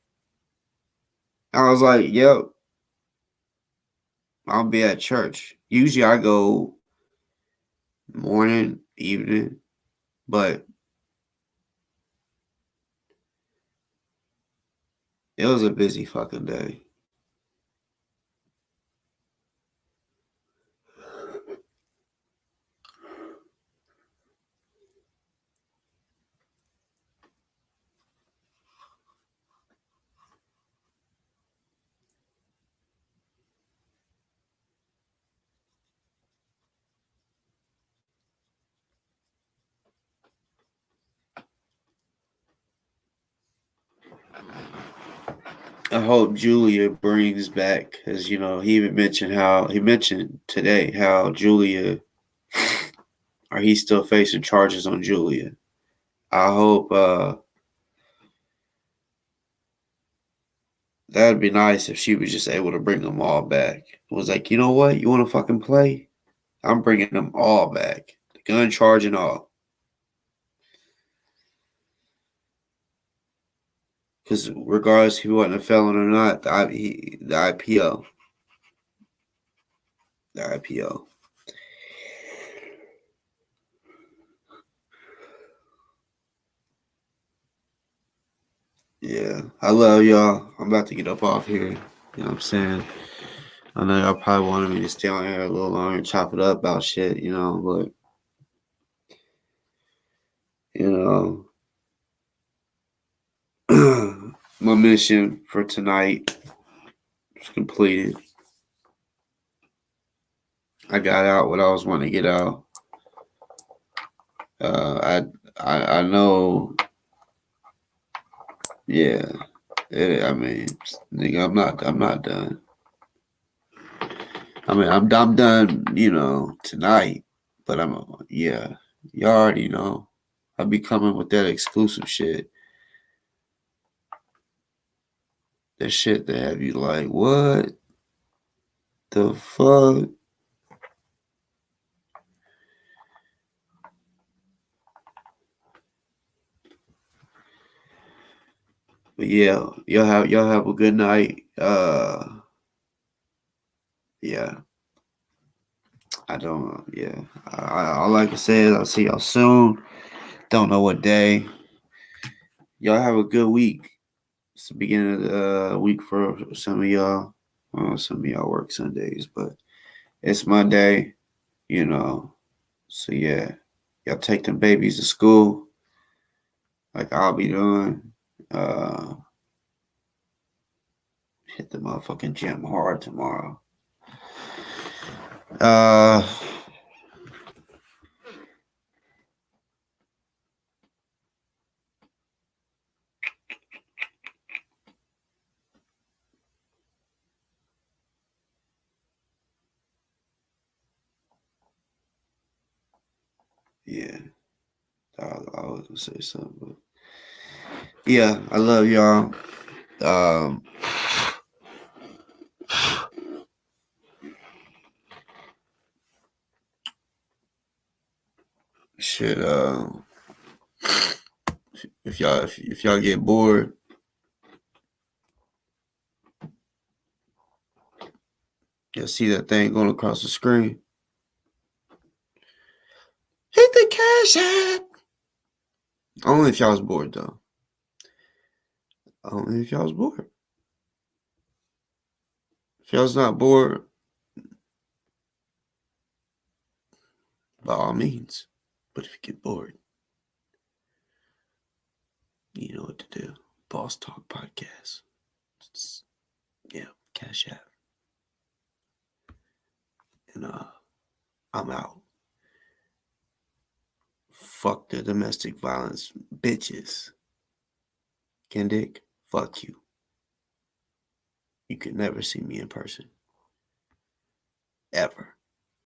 I was like, yep, I'll be at church. Usually I go morning, evening, but it was a busy fucking day. I hope Julia brings back, because he even mentioned today how Julia, or he's still facing charges on Julia. I hope that'd be nice if she was just able to bring them all back. It was like, you know what? You want to fucking play? I'm bringing them all back, the gun charge and all. Because regardless if he wasn't a felon or not, the IPO. The IPO. Yeah. I love y'all. I'm about to get up off here. You know what I'm saying? I know y'all probably wanted me to stay on here a little longer and chop it up about shit, but my mission for tonight was completed. I got out what I was wanting to get out. I know. Yeah. Nigga, I'm not done. I'm done, tonight. But you already know. I'll be coming with that exclusive shit. That shit that have you like, what the fuck? But yeah, y'all have a good night. Yeah. I don't. Yeah. Like I said, I'll see y'all soon. Don't know what day. Y'all have a good week. It's the beginning of the week for some of y'all. Some of y'all work Sundays, but it's my day, you know. So yeah, y'all take them babies to school, like I'll be doing. Hit the motherfucking gym hard tomorrow. Uh, yeah, I was gonna say something, but yeah, I love y'all. Um, shit. If y'all get bored, you'll see that thing going across the screen. Hit the cash app. Only if y'all was bored though. Only if y'all was bored. If y'all's not bored, by all means. But if you get bored, you know what to do. Boss Talk Podcast. Yeah, cash app. And I'm out. Fuck the domestic violence bitches. Kendick, fuck you. You could never see me in person. Ever.